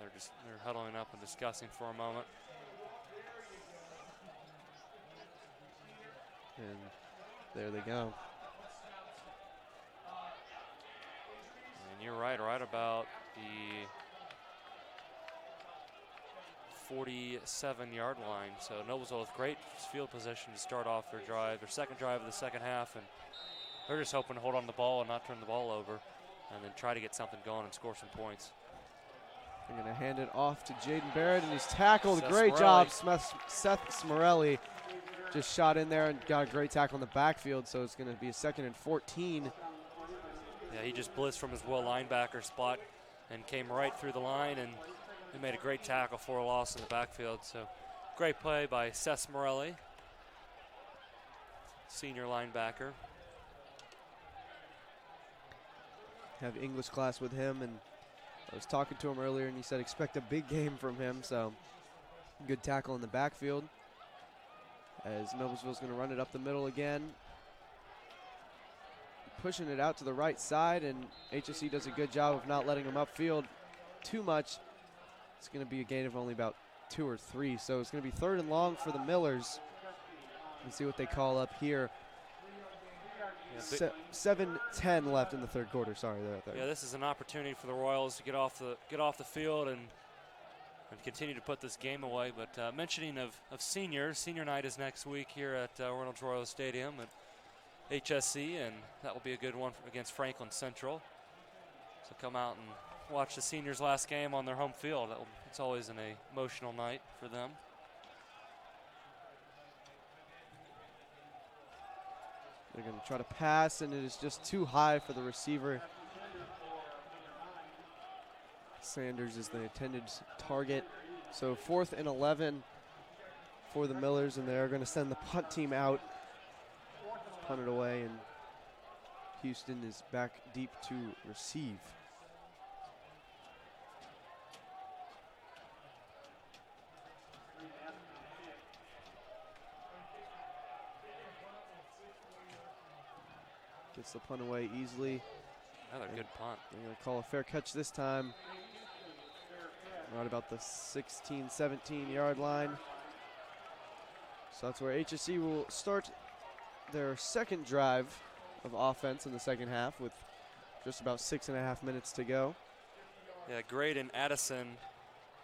They're huddling up and discussing for a moment. And there they go. And you're right about the 47-yard line. So Noblesville with great field position to start off their drive, their second drive of the second half, and they're just hoping to hold on to the ball and not turn the ball over, and then try to get something going and score some points. They're going to hand it off to Jaden Barrett, and he's tackled. Seth Great Smurelli. job. Seth Smurelli just shot in there and got a great tackle in the backfield, so it's going to be a 2nd and 14. Yeah, he just blitzed from his will linebacker spot and came right through the line, and he made a great tackle for a loss in the backfield. So great play by Seth Morelli, senior linebacker. Have English class with him, and I was talking to him earlier, and he said expect a big game from him. So good tackle in the backfield as Noblesville's going to run it up the middle again. Pushing it out to the right side, and HSE does a good job of not letting them upfield too much. It's going to be a gain of only about 2 or 3, so it's going to be 3rd and long for the Millers. Let's see what they call up here. 7:10 left in the 3rd quarter. Sorry, there. Yeah, this is an opportunity for the Royals to get off the field and continue to put this game away. But mentioning of seniors, senior night is next week here at Reynolds Royal Stadium at HSE, and that will be a good one against Franklin Central. So come out and watch the seniors' last game on their home field. It's always an emotional night for them. They're going to try to pass, and it is just too high for the receiver. Sanders is the intended target. So 4th and 11 for the Millers, and they're going to send the punt team out. Punt it away, and Houston is back deep to receive. Gets the punt away easily. Another good punt. They're going to call a fair catch this time. Right about the 16, 17-yard line. So that's where HSE will start their second drive of offense in the second half with just about 6.5 minutes to go. Yeah, Graydon Addison,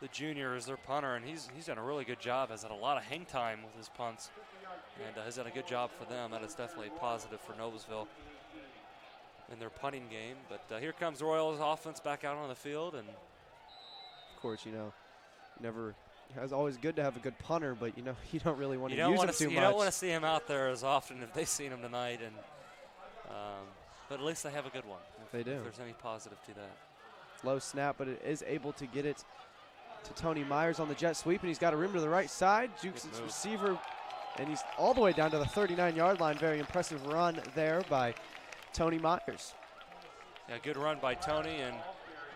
the junior, is their punter, and he's done a really good job. Has had a lot of hang time with his punts, and has done a good job for them. That is definitely positive for Noblesville in their punting game. But here comes the Royals offense back out on the field, and of course, it's always good to have a good punter, but you don't really want to use him too much. You don't want to see him out there as often if they've seen him tonight, and but at least they have a good one. They do. If there's any positive to that. Low snap, but it is able to get it to Tony Myers on the jet sweep, and he's got a rim to the right side. Jukes his receiver, and he's all the way down to the 39-yard line. Very impressive run there by Tony Myers. Yeah, good run by Tony, and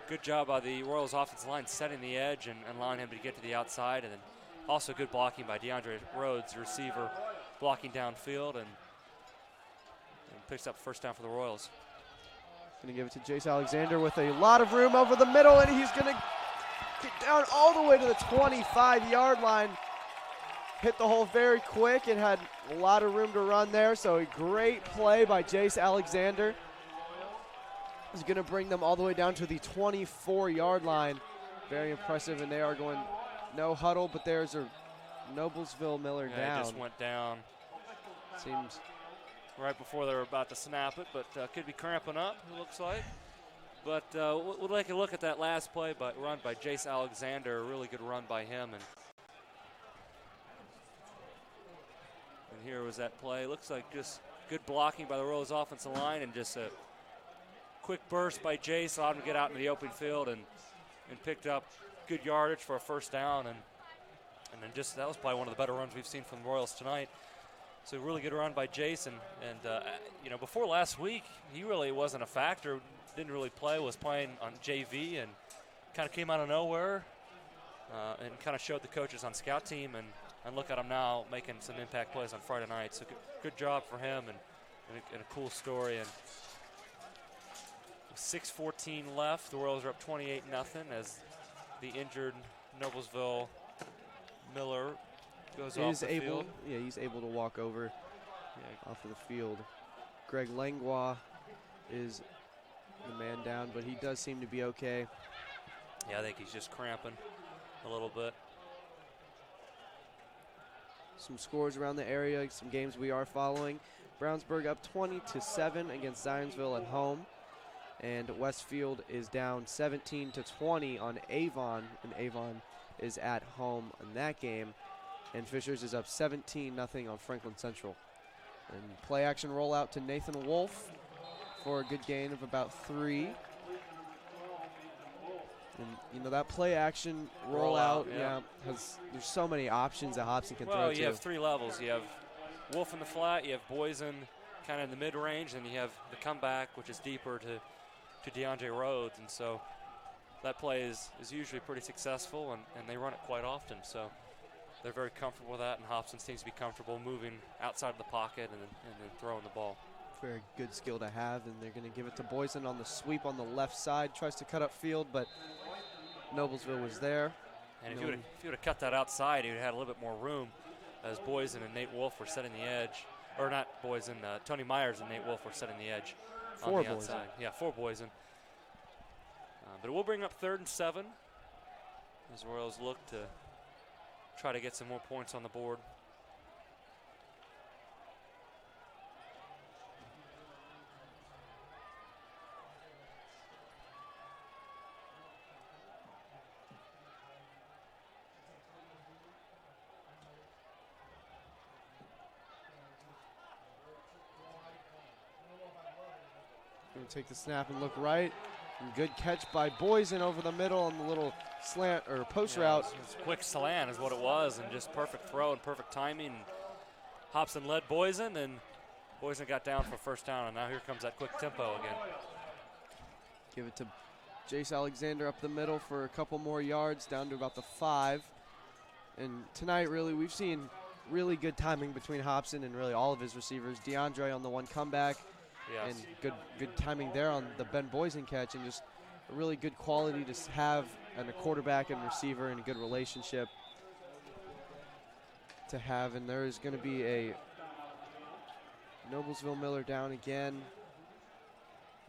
good job by the Royals offensive line setting the edge and allowing him to get to the outside, and then also good blocking by DeAndre Rhodes, the receiver, blocking downfield and picks up first down for the Royals. Going to give it to Jace Alexander with a lot of room over the middle, and he's going to get down all the way to the 25-yard line. Hit the hole very quick and had a lot of room to run there, so a great play by Jace Alexander. Is going to bring them all the way down to the 24-yard line. Very impressive, and they are going no huddle, but there's a Noblesville Miller down. He just went down. Seems right before they were about to snap it, but could be cramping up, it looks like. But we'll take a look at that last play run by Jace Alexander. A really good run by him. And here was that play. Looks like just good blocking by the Royals offensive line, and just a quick burst by Jace, allowed him to get out into the open field and picked up good yardage for a first down. And then just that was probably one of the better runs we've seen from the Royals tonight. So really good run by Jace, and before last week, he really wasn't a factor. Didn't really play, was playing on JV, and kind of came out of nowhere and kind of showed the coaches on scout team, and look at him now making some impact plays on Friday night. So good job for him, and a cool story. And 6:14 left. The Royals are up 28-0 as the injured Noblesville Miller goes off the field. Yeah, he's able to walk over off of the field. Greg Langlois is the man down, but he does seem to be okay. Yeah, I think he's just cramping a little bit. some scores around the area, some games we are following. Brownsburg up 20-7 against Zionsville at home. And Westfield is down 17-20 on Avon, and Avon is at home in that game. And Fishers is up 17-0 on Franklin Central. And play action rollout to Nathan Wolf for a good gain of about 3. And you know that play action rollout, there's so many options that Hobson can throw to. Well, you have 3 levels. You have Wolf in the flat, you have Boysen kind of in the mid-range, and you have the comeback, which is deeper to DeAndre Rhodes. And so that play is usually pretty successful, and they run it quite often. So they're very comfortable with that, and Hobson seems to be comfortable moving outside of the pocket and then throwing the ball. Very good skill to have, and they're going to give it to Boysen on the sweep on the left side. Tries to cut up field, but Noblesville was there. And if you would have cut that outside, he would have had a little bit more room, as Boysen and Nate Wolf were setting the edge. Or not Boysen, Tony Myers and Nate Wolf were setting the edge on the outside. Yeah, for Boysen. But it will bring up 3rd and 7 as Royals look to try to get some more points on the board. Going to take the snap and look right. And good catch by Boysen over the middle on the little slant or post route. It's a quick slant is what it was, and just perfect throw and perfect timing. Hobson led Boysen, and Boysen got down for first down, and now here comes that quick tempo again. Give it to Jace Alexander up the middle for a couple more yards, down to about the 5. And tonight, really, we've seen really good timing between Hobson and really all of his receivers. DeAndre on the one comeback. Yes. And good timing there on the Ben Boysen catch, and just a really good quality to have and a quarterback and receiver and a good relationship to have. And there is going to be a Noblesville Miller down again.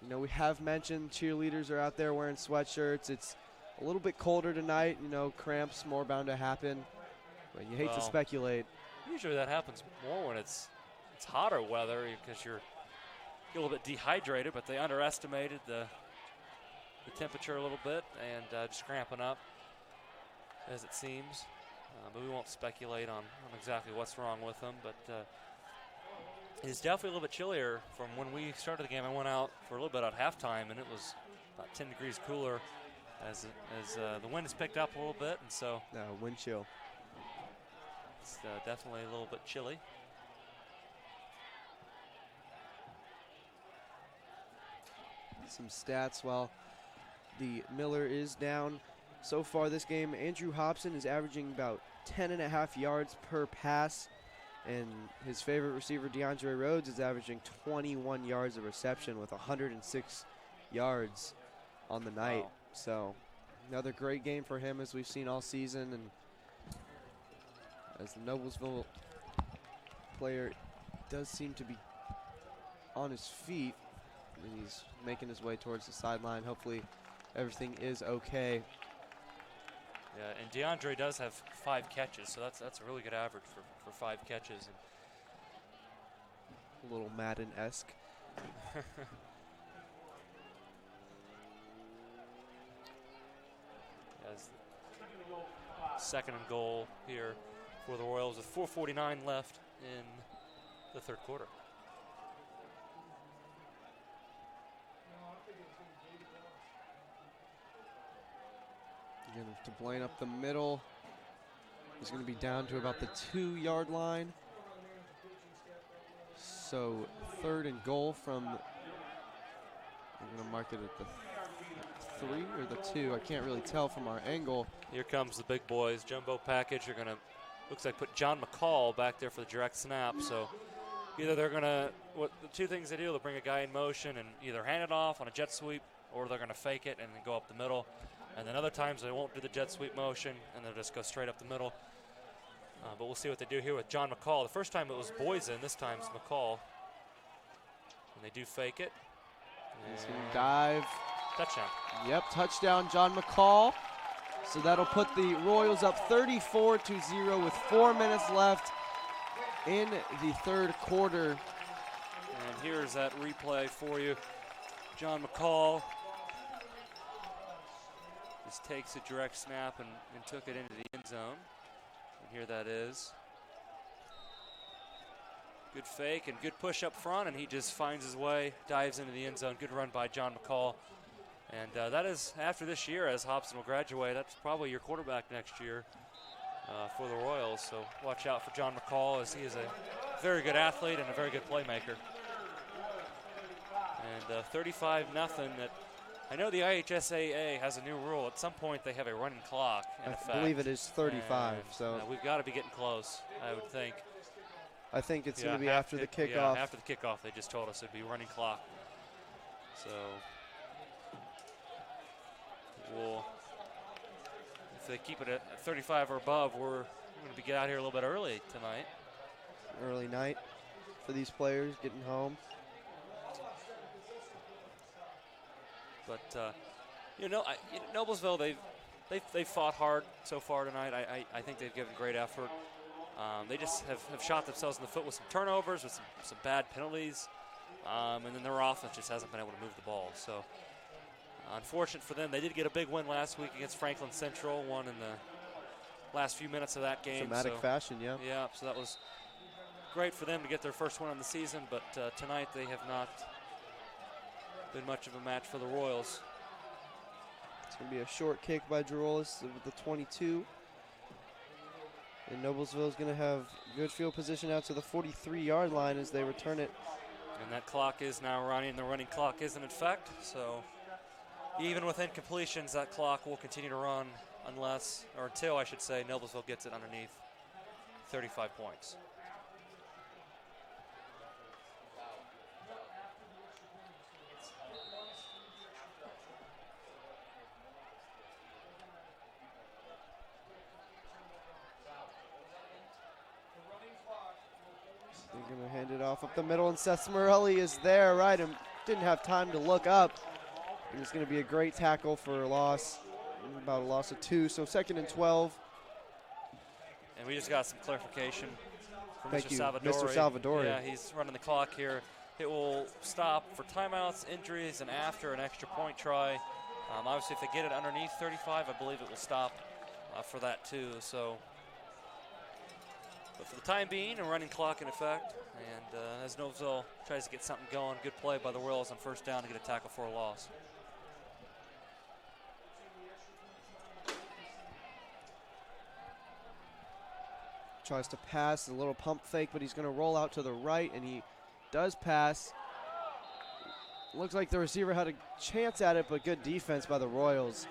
You know, we have mentioned cheerleaders are out there wearing sweatshirts. It's a little bit colder tonight. You know, cramps more bound to happen, but you hate to speculate. Usually that happens more when it's hotter weather, because you're a little bit dehydrated, but they underestimated the temperature a little bit and just cramping up, as it seems. But we won't speculate on exactly what's wrong with them. But it's definitely a little bit chillier from when we started the game. I went out for a little bit at halftime, and it was about 10 degrees cooler as the wind has picked up a little bit, and so wind chill. It's definitely a little bit chilly. Some stats while the Miller is down. So far this game, Andrew Hobson is averaging about 10.5 yards per pass, and his favorite receiver, DeAndre Rhodes, is averaging 21 yards of reception with 106 yards on the night. Wow. So another great game for him, as we've seen all season, and as the Noblesville player does seem to be on his feet. And he's making his way towards the sideline. Hopefully everything is okay. Yeah, and DeAndre does have 5 catches, so that's a really good average for 5 catches. A little Madden-esque. As second and goal here for the Royals with 4:49 left in the third quarter. Again, to Blaine up the middle. He's going to be down to about the 2-yard line. So 3rd and goal from, I'm going to mark it at the 3 or the 2. I can't really tell from our angle. Here comes the big boys. Jumbo package. They're going to, looks like, put John McCall back there for the direct snap. So either they're going to, the two things they do, they'll bring a guy in motion and either hand it off on a jet sweep, or they're going to fake it and then go up the middle. And then other times they won't do the jet sweep motion, and they'll just go straight up the middle. But we'll see what they do here with John McCall. The first time it was Boysen, this time it's McCall. And they do fake it. He's going to dive. Touchdown. Yep, touchdown, John McCall. So that'll put the Royals up 34-0 with 4 minutes left in the third quarter. And here's that replay for you. John McCall just takes a direct snap and took it into the end zone. And here that is. Good fake and good push up front, and he just finds his way, dives into the end zone. Good run by John McCall. And that is, after this year, as Hobson will graduate, that's probably your quarterback next year for the Royals. So watch out for John McCall, as he is a very good athlete and a very good playmaker. And 35-0. I know the IHSAA has a new rule. At some point, they have a running clock in effect. I believe it is 35. And, so we've got to be getting close, I would think. I think it's going to be after the kickoff. Yeah, after the kickoff, they just told us it'd be running clock. So if they keep it at 35 or above, we're going to get out here a little bit early tonight. Early night for these players getting home. But Noblesville, they've fought hard so far tonight. I think they've given great effort. They just have shot themselves in the foot with some turnovers, with some bad penalties, and then their offense just hasn't been able to move the ball. So unfortunate for them. They did get a big win last week against Franklin Central, won in the last few minutes of that game. Dramatic fashion, yeah. Yeah, so that was great for them to get their first win on the season, but tonight they have not been much of a match for the Royals. It's going to be a short kick by Girolis with the 22. And Noblesville is going to have good field position out to the 43-yard line as they return it. And that clock is now running. The running clock is in effect. So even with incompletions, that clock will continue to run until I should say, Noblesville gets it underneath 35 points. They're going to hand it off up the middle, and Seth Smurelli is there, right, and didn't have time to look up. And it's going to be a great tackle for a loss, about a loss of 2, so 2nd and 12. And we just got some clarification from Thank Mr. you, Salvadori. Mr. Salvadori. Yeah, he's running the clock here. It will stop for timeouts, injuries, and after an extra point try. Obviously, if they get it underneath 35, I believe it will stop for that too. So, but for the time being, a running clock in effect. And as Noblesville tries to get something going, good play by the Royals on first down to get a tackle for a loss. Tries to pass, a little pump fake, but he's going to roll out to the right, and he does pass. Looks like the receiver had a chance at it, but good defense by the Royals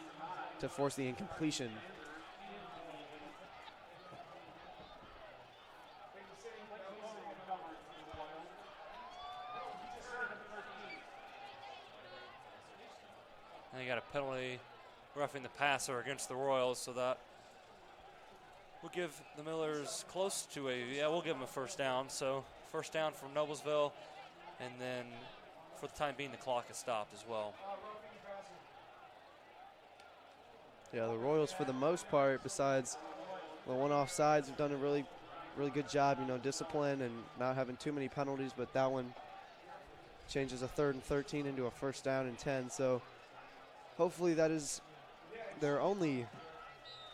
to force the incompletion. And they got a penalty roughing the passer against the Royals, so that will give the Millers close to we'll give them a first down. So first down from Noblesville, and then for the time being, the clock is stopped as well. Yeah, the Royals, for the most part, besides the one offsides, have done a really, really good job, discipline and not having too many penalties, but that one changes a 3rd and 13 into a first down and 10. So hopefully that is their only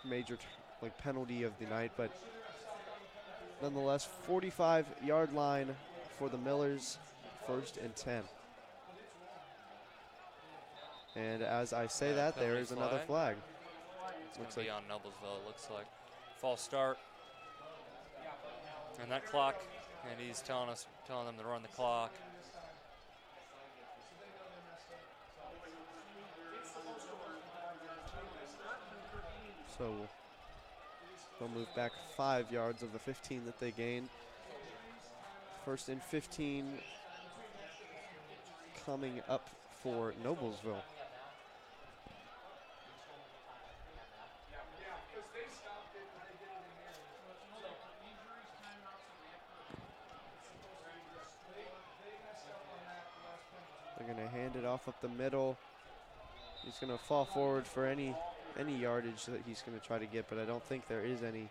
major penalty of the night, but nonetheless, 45-yard line for the Millers, 1st and 10. And as I say that, there is another flag. It's going to be on Noblesville, it looks like. False start. And that clock, and he's telling them to run the clock. So they'll move back 5 yards of the 15 that they gained. 1st and 15 coming up for Noblesville. They're going to hand it off up the middle. He's going to fall forward for any yardage that he's going to try to get, but I don't think there is any.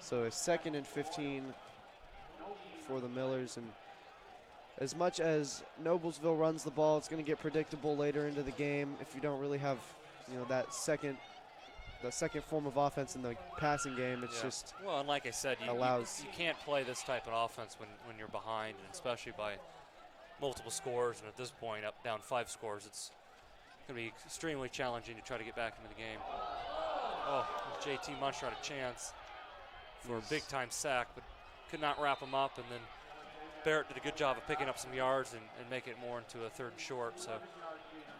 So a 2nd and 15 for the Millers. And as much as Noblesville runs the ball, it's going to get predictable later into the game if you don't really have, that second form of offense in the passing game. It's just well, and like I said, you can't play this type of offense when you're behind, and especially by multiple scores. And at this point, down 5 scores, it's going to be extremely challenging to try to get back into the game. Oh, JT Muncher had a chance for a big-time sack, but could not wrap him up, and then Barrett did a good job of picking up some yards and making it more into a 3rd and short. So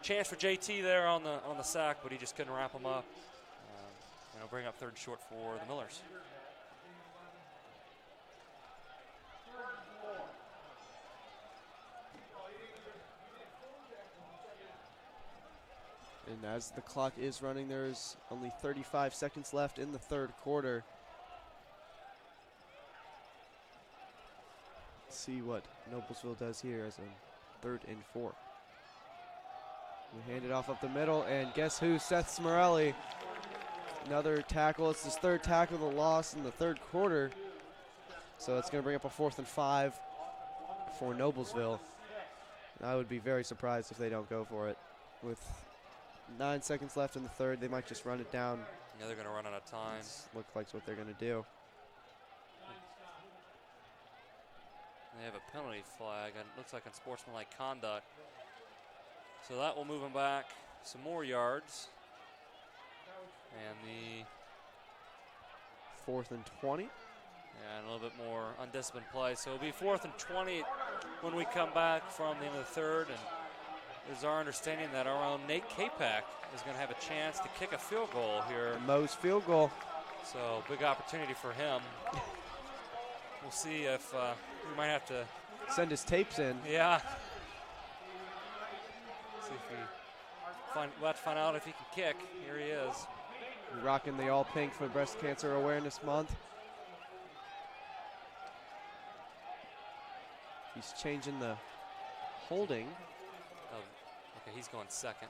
chance for JT there on the sack, but he just couldn't wrap him up. Bring up 3rd and short for the Millers. And as the clock is running, there's only 35 seconds left in the 3rd quarter. Let's see what Noblesville does here as a 3rd and 4. We hand it off up the middle, and guess who? Seth Smorelli. Another tackle. It's his 3rd tackle of the loss in the 3rd quarter. So it's going to bring up a 4th and 5 for Noblesville. And I would be very surprised if they don't go for it. With 9 seconds left in the 3rd, they might just run it down. Yeah, they're going to run out of time. Looks like what they're going to do. They have a penalty flag, and it looks like unsportsmanlike conduct. So that will move them back some more yards. And the 4th and 20. Yeah, and a little bit more undisciplined play. So it'll be 4th and 20 when we come back from the end of the 3rd. And it is our understanding that our own Nate Kapak is going to have a chance to kick a field goal here. Mo's field goal. So big opportunity for him. We'll see if we might have to send his tapes in. Yeah. See if we'll have to find out if he can kick. Here he is. Rocking the all pink for Breast Cancer Awareness Month. He's changing the holding. Oh, okay, he's going 2nd.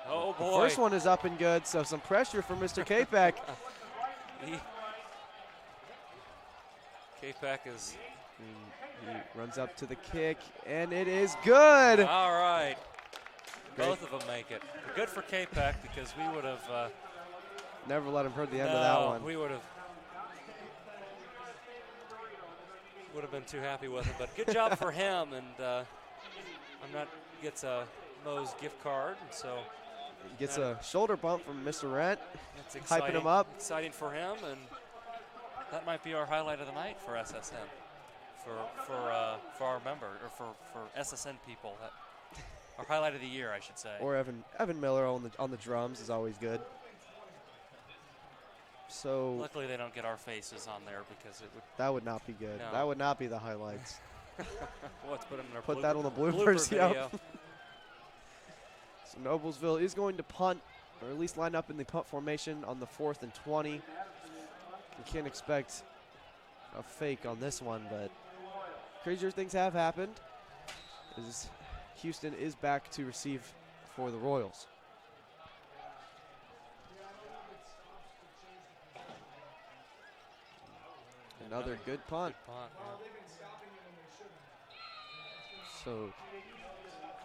Oh, boy. The first one is up and good, so some pressure from Mr. Kapak. Kapak is... He runs up to the kick, and it is good. All right. Both of them make it. Good for Kapak because we would have... never let him hurt the end of that one. We would have been too happy with it, but good job for him. And gets a Mo's gift card, and so he gets a shoulder bump from Mr. Rent. That's hyping him up. Exciting for him, and that might be our highlight of the night for SSN, for our member or for SSN people. Our highlight of the year, I should say. Or Evan Miller on the drums is always good. So luckily they don't get our faces on there because that would not be good. No. That would not be the highlights. Let's put them in our put that on the bloopers. Yep. So Noblesville is going to punt, or at least line up in the punt formation on the 4th and 20. You can't expect a fake on this one, but crazier things have happened. As Houston is back to receive for the Royals. Another good punt. So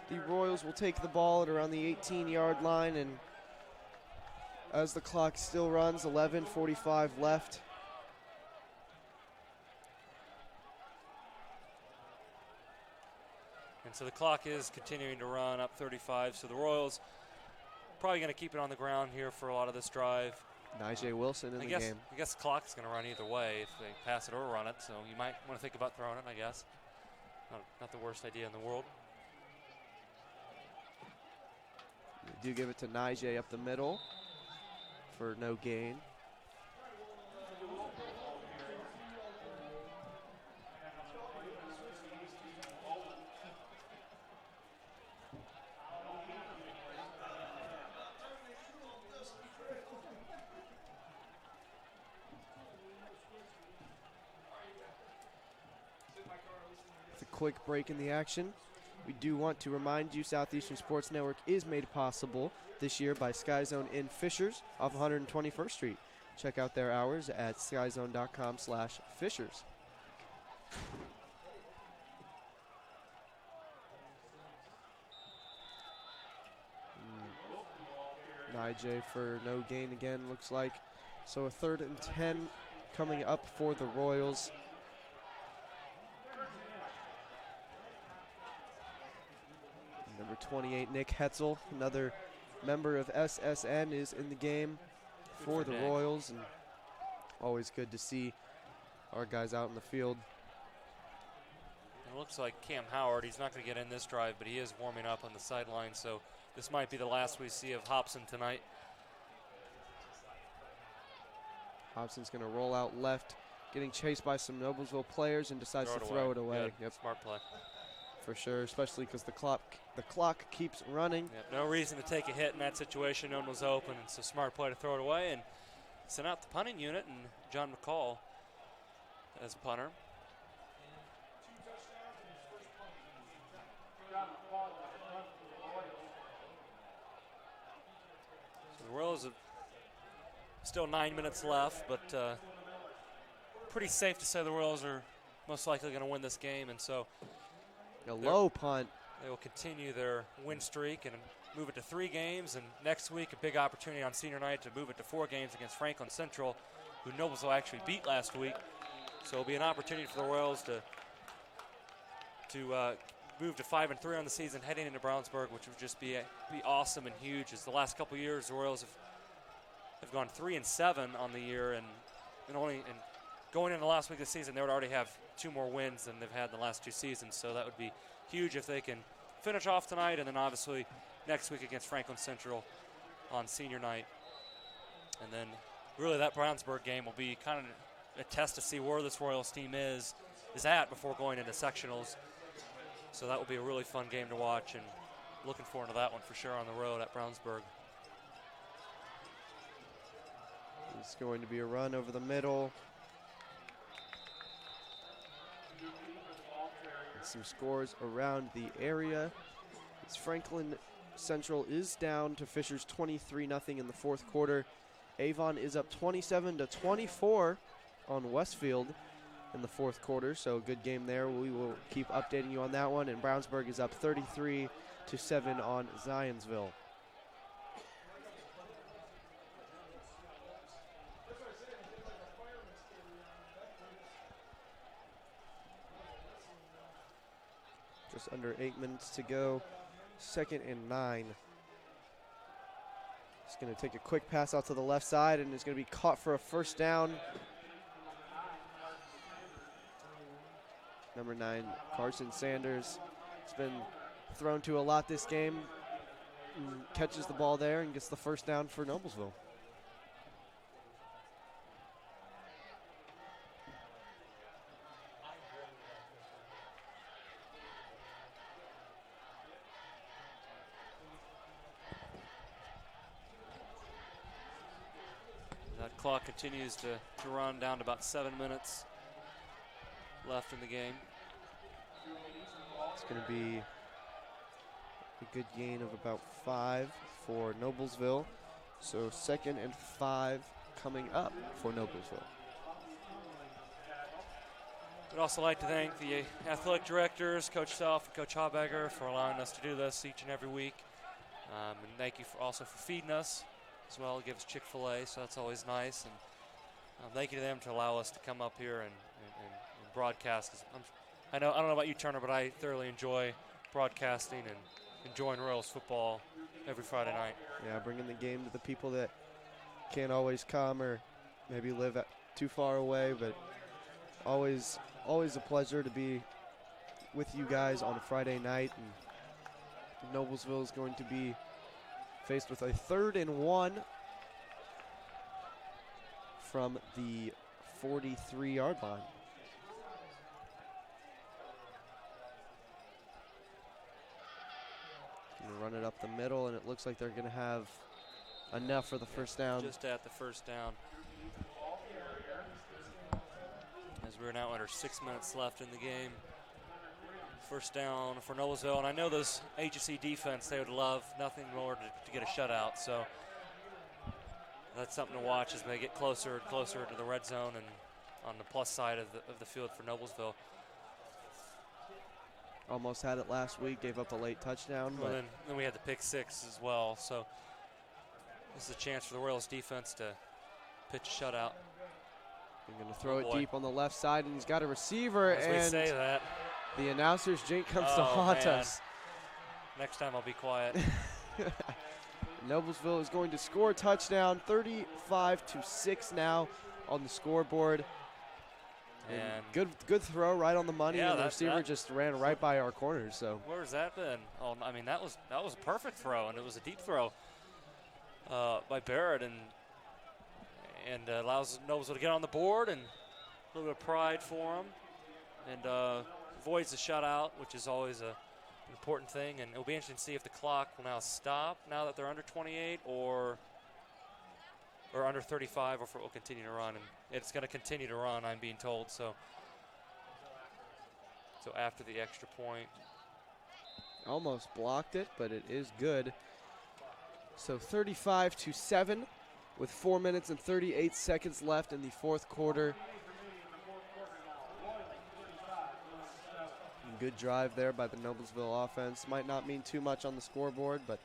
the Royals will take the ball at around the 18-yard line, and as the clock still runs, 11:45 left. And so the clock is continuing to run up 35, so the Royals probably going to keep it on the ground here for a lot of this drive. Nigel Wilson in the game. I guess the clock's going to run either way if they pass it or run it, so you might want to think about throwing it, I guess. Not the worst idea in the world. They do give it to Nigel up the middle for no gain. Quick break in the action. We do want to remind you Southeastern Sports Network is made possible this year by Sky Zone in Fishers off 121st Street. Check out their hours at skyzone.com/Fishers. IJ for no gain again, looks like. So a 3rd and 10 coming up for the Royals. Number 28, Nick Hetzel, another member of SSN, is in the game for the Royals, and always good to see our guys out in the field. It looks like Cam Howard, he's not going to get in this drive, but he is warming up on the sideline, so this might be the last we see of Hobson tonight. Hobson's going to roll out left, getting chased by some Noblesville players, and decides to throw it away. Yep. Smart play. For sure, especially because the clock keeps running. Yep. No reason to take a hit in that situation. No one was open. It's a smart play to throw it away and send out the punting unit, and John McCall as punter. So the Royals have still 9 minutes left, but pretty safe to say the Royals are most likely going to win this game, and so a low punt. They will continue their win streak and move it to 3 games, and next week a big opportunity on senior night to move it to 4 games against Franklin Central, who Noblesville actually beat last week. So it'll be an opportunity for the Royals to move to 5-3 on the season, heading into Brownsburg, which would just be awesome and huge. As the last couple years, the Royals have gone 3-7 on the year, and going into the last week of the season, they would already have 2 more wins than they've had in the last 2 seasons. So that would be huge if they can finish off tonight, and then obviously next week against Franklin Central on senior night. And then really that Brownsburg game will be kind of a test to see where this Royals team is at before going into sectionals. So that will be a really fun game to watch, and looking forward to that one for sure on the road at Brownsburg. It's going to be a run over the middle. Some scores around the area. As Franklin Central is down to Fishers 23-0 in the 4th quarter. Avon is up 27-24 on Westfield in the 4th quarter, so good game there. We will keep updating you on that one. And Brownsburg is up 33-7 on Zionsville. Just under 8 minutes to go. 2nd and 9. He's going to take a quick pass out to the left side, and it's going to be caught for a first down. Number 9, Carson Sanders. He's been thrown to a lot this game. Catches the ball there and gets the first down for Noblesville. That clock continues to run down to about 7 minutes left in the game. It's going to be a good gain of about 5 for Noblesville. So 2nd and 5 coming up for Noblesville. I'd also like to thank the athletic directors, Coach Self and Coach Habeger, for allowing us to do this each and every week. And thank you also for feeding us as well. It gives Chick-fil-A, so that's always nice. And thank you to them to allow us to come up here and broadcast. I don't know about you, Turner, but I thoroughly enjoy broadcasting and enjoying Royals football every Friday night. Yeah, bringing the game to the people that can't always come or maybe live too far away, but always a pleasure to be with you guys on a Friday night. And Noblesville is going to be faced with a 3rd and 1 from the 43-yard line. Gonna run it up the middle, and it looks like they're going to have enough for the first down. Just at the first down. As we're now under 6 minutes left in the game. First down for Noblesville, and I know those HSE defense, they would love nothing more to get a shutout, so that's something to watch as they get closer and closer to the red zone and on the plus side of the field for Noblesville. Almost had it last week, gave up a late touchdown. Well, then we had the pick 6 as well, so This is a chance for the Royals defense to pitch a shutout. They're going to throw it deep on the left side, and he's got a receiver. As and we say that. The announcer's jinx comes to haunt us. Next time I'll be quiet. Noblesville is going to score a touchdown, 35-6 now on the scoreboard. And good throw right on the money, and the receiver just ran right by our corners. So where's that been? Oh, I mean that was a perfect throw, and it was a deep throw by Barrett, and allows Noblesville to get on the board, and a little bit of pride for him, and avoids the shutout, which is always an important thing. And it'll be interesting to see if the clock will now stop now that they're under 28 or under 35, or if it will continue to run. And it's going to continue to run, I'm being told. So after the extra point. Almost blocked it, but it is good. So 35-7 with 4 minutes and 38 seconds left in the fourth quarter. Good drive there by the Noblesville offense. Might not mean too much on the scoreboard, but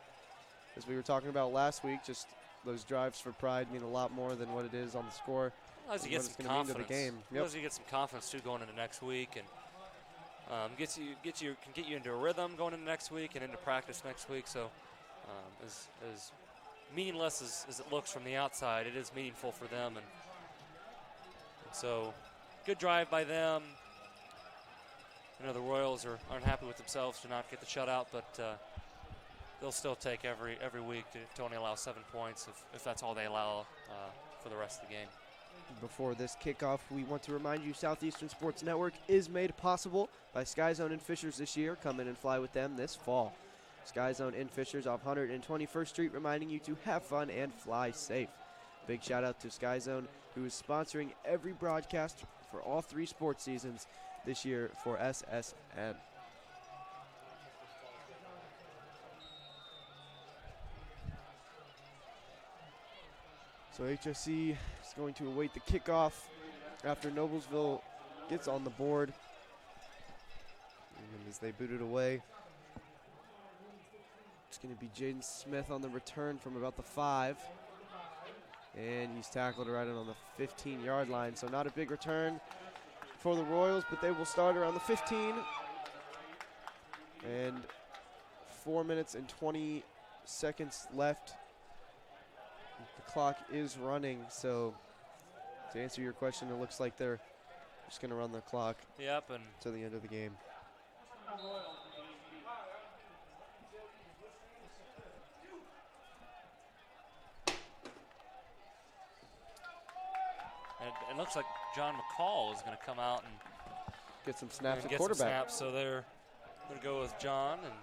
as we were talking about last week, just those drives for pride mean a lot more than what it is on the score. As you get some confidence, as you get some confidence too going into next week, and can get you into a rhythm going into next week and into practice next week. So as meaningless as it looks from the outside, it is meaningful for them, and so good drive by them. I know the Royals are unhappy with themselves to not get the shutout, but they'll still take every week to only allow 7 points if that's all they allow for the rest of the game. Before this kickoff, we want to remind you Southeastern Sports Network is made possible by Sky Zone and Fishers this year. Come in and fly with them this fall. Sky Zone and Fishers off 121st Street, reminding you to have fun and fly safe. Big shout out to Sky Zone, who is sponsoring every broadcast for all 3 sports seasons this year for SSN. So HSE is going to await the kickoff after Noblesville gets on the board. And as they boot it away, it's going to be Jaden Smith on the return from about the 5. And he's tackled right on the 15-yard line. So not a big return for the Royals, but they will start around the 15. And 4 minutes and 20 seconds left. The clock is running, so to answer your question, it looks like they're just going to run the clock to the end of the game. And it looks like John McCall is going to come out and get some snaps at get quarterback. Some snaps, so they're going to go with John. And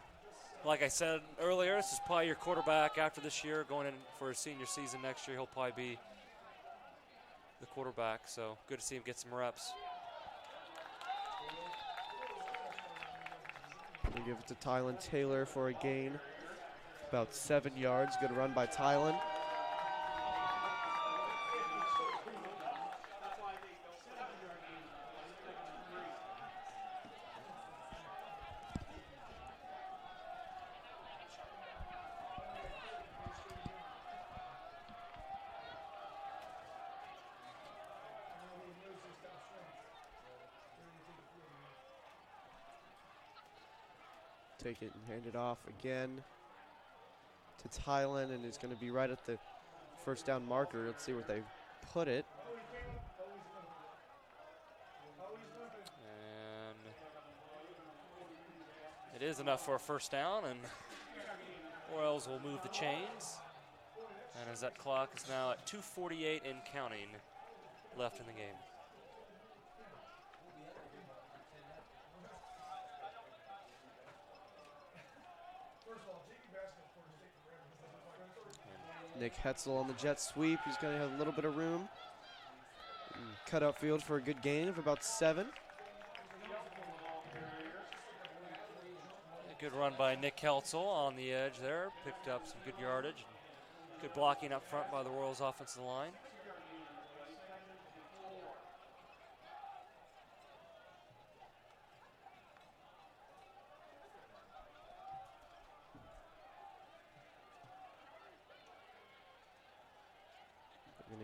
like I said earlier, this is probably your quarterback after this year, going in for his senior season next year. He'll probably be the quarterback, so good to see him get some reps. We'll give it to Tylen Taylor for a gain. About 7 yards. Good run by Tylen. Take it and hand it off again to Tylen, and it's going to be right at the first down marker. Let's see where they put it. And it is enough for a first down, and Royals will move the chains. And as that clock is now at 2:48 and counting left in the game. Nick Hetzel on the jet sweep. He's going to have a little bit of room. Cut out field for a good gain of about 7. A good run by Nick Hetzel on the edge there. Picked up some good yardage. Good blocking up front by the Royals offensive line.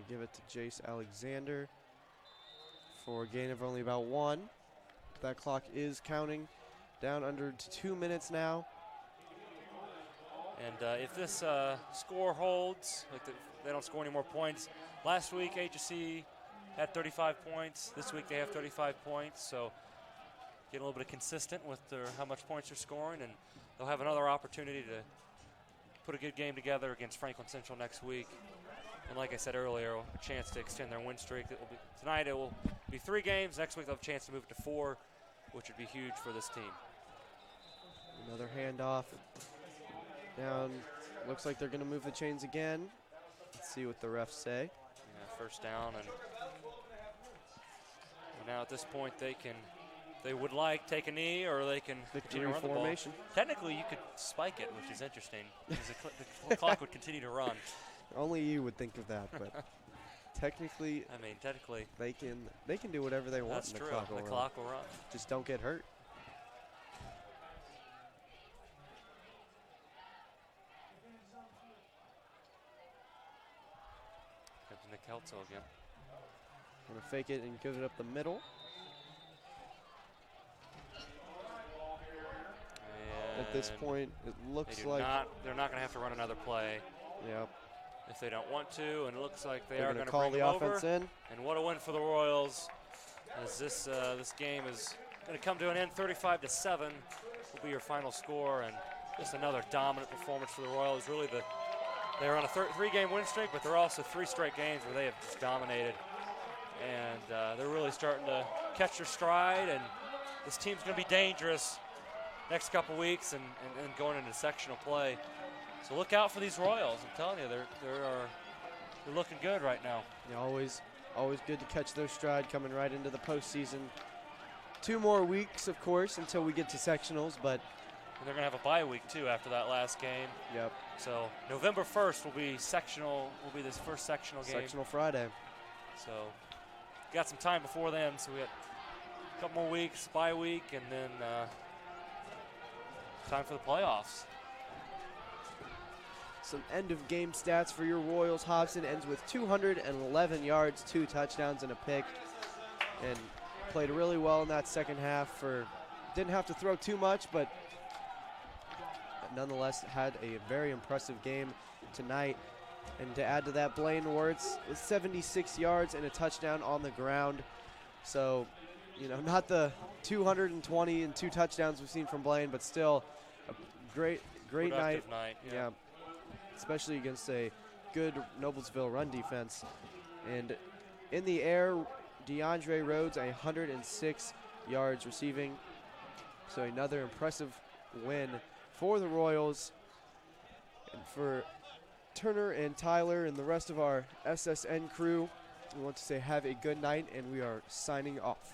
They give it to Jace Alexander for a gain of only about 1. That clock is counting down under to 2 minutes now. And if this score holds, like they don't score any more points. Last week, HSE had 35 points. This week, they have 35 points. So getting a little bit consistent with how much points they're scoring, and they'll have another opportunity to put a good game together against Franklin Central next week. And like I said earlier, a chance to extend their win streak. Tonight it will be 3 games. Next week they'll have a chance to move it to 4, which would be huge for this team. Another handoff. Down. Looks like they're going to move the chains again. Let's see what the refs say. Yeah, first down, and now at this point they would like take a knee, or they can continue to run the ball. Formation. Technically, you could spike it, which is interesting, because the clock would continue to run. Only you would think of that, but technically, they can do whatever they want. That's and true. The Clock will run. Just don't get hurt. Comes Nick Heltzel again. Gonna fake it and give it up the middle. And at this point, it looks like they're not going to have to run another play. Yep. If they don't want to, and it looks like they're going to call bring the them offense over. in. And what a win for the Royals, as this game is going to come to an end. 35-7 will be your final score, and just another dominant performance for the Royals. Really, they're on a 3-game win streak, but they're also 3 straight games where they have just dominated, and they're really starting to catch their stride. And this team's going to be dangerous next couple weeks and going into sectional play. So look out for these Royals. I'm telling you, they're looking good right now. Yeah, always good to catch their stride coming right into the postseason. 2 more weeks, of course, until we get to sectionals, but and they're going to have a bye week too after that last game. Yep. So November 1st will be sectional. Will be this first sectional game. Sectional Friday. So got some time before then. So we got a couple more weeks, bye week, and then time for the playoffs. Some end-of-game stats for your Royals. Hobson ends with 211 yards, 2 touchdowns, and a pick, and played really well in that second half. Didn't have to throw too much, but nonetheless had a very impressive game tonight. And to add to that, Blaine Wirtz with 76 yards and a touchdown on the ground. So, not the 220 and 2 touchdowns we've seen from Blaine, but still a great night. Yeah. Especially against a good Noblesville run defense. And in the air, DeAndre Rhodes, 106 yards receiving. So another impressive win for the Royals. And for Turner and Tyler and the rest of our SSN crew, we want to say have a good night, and we are signing off.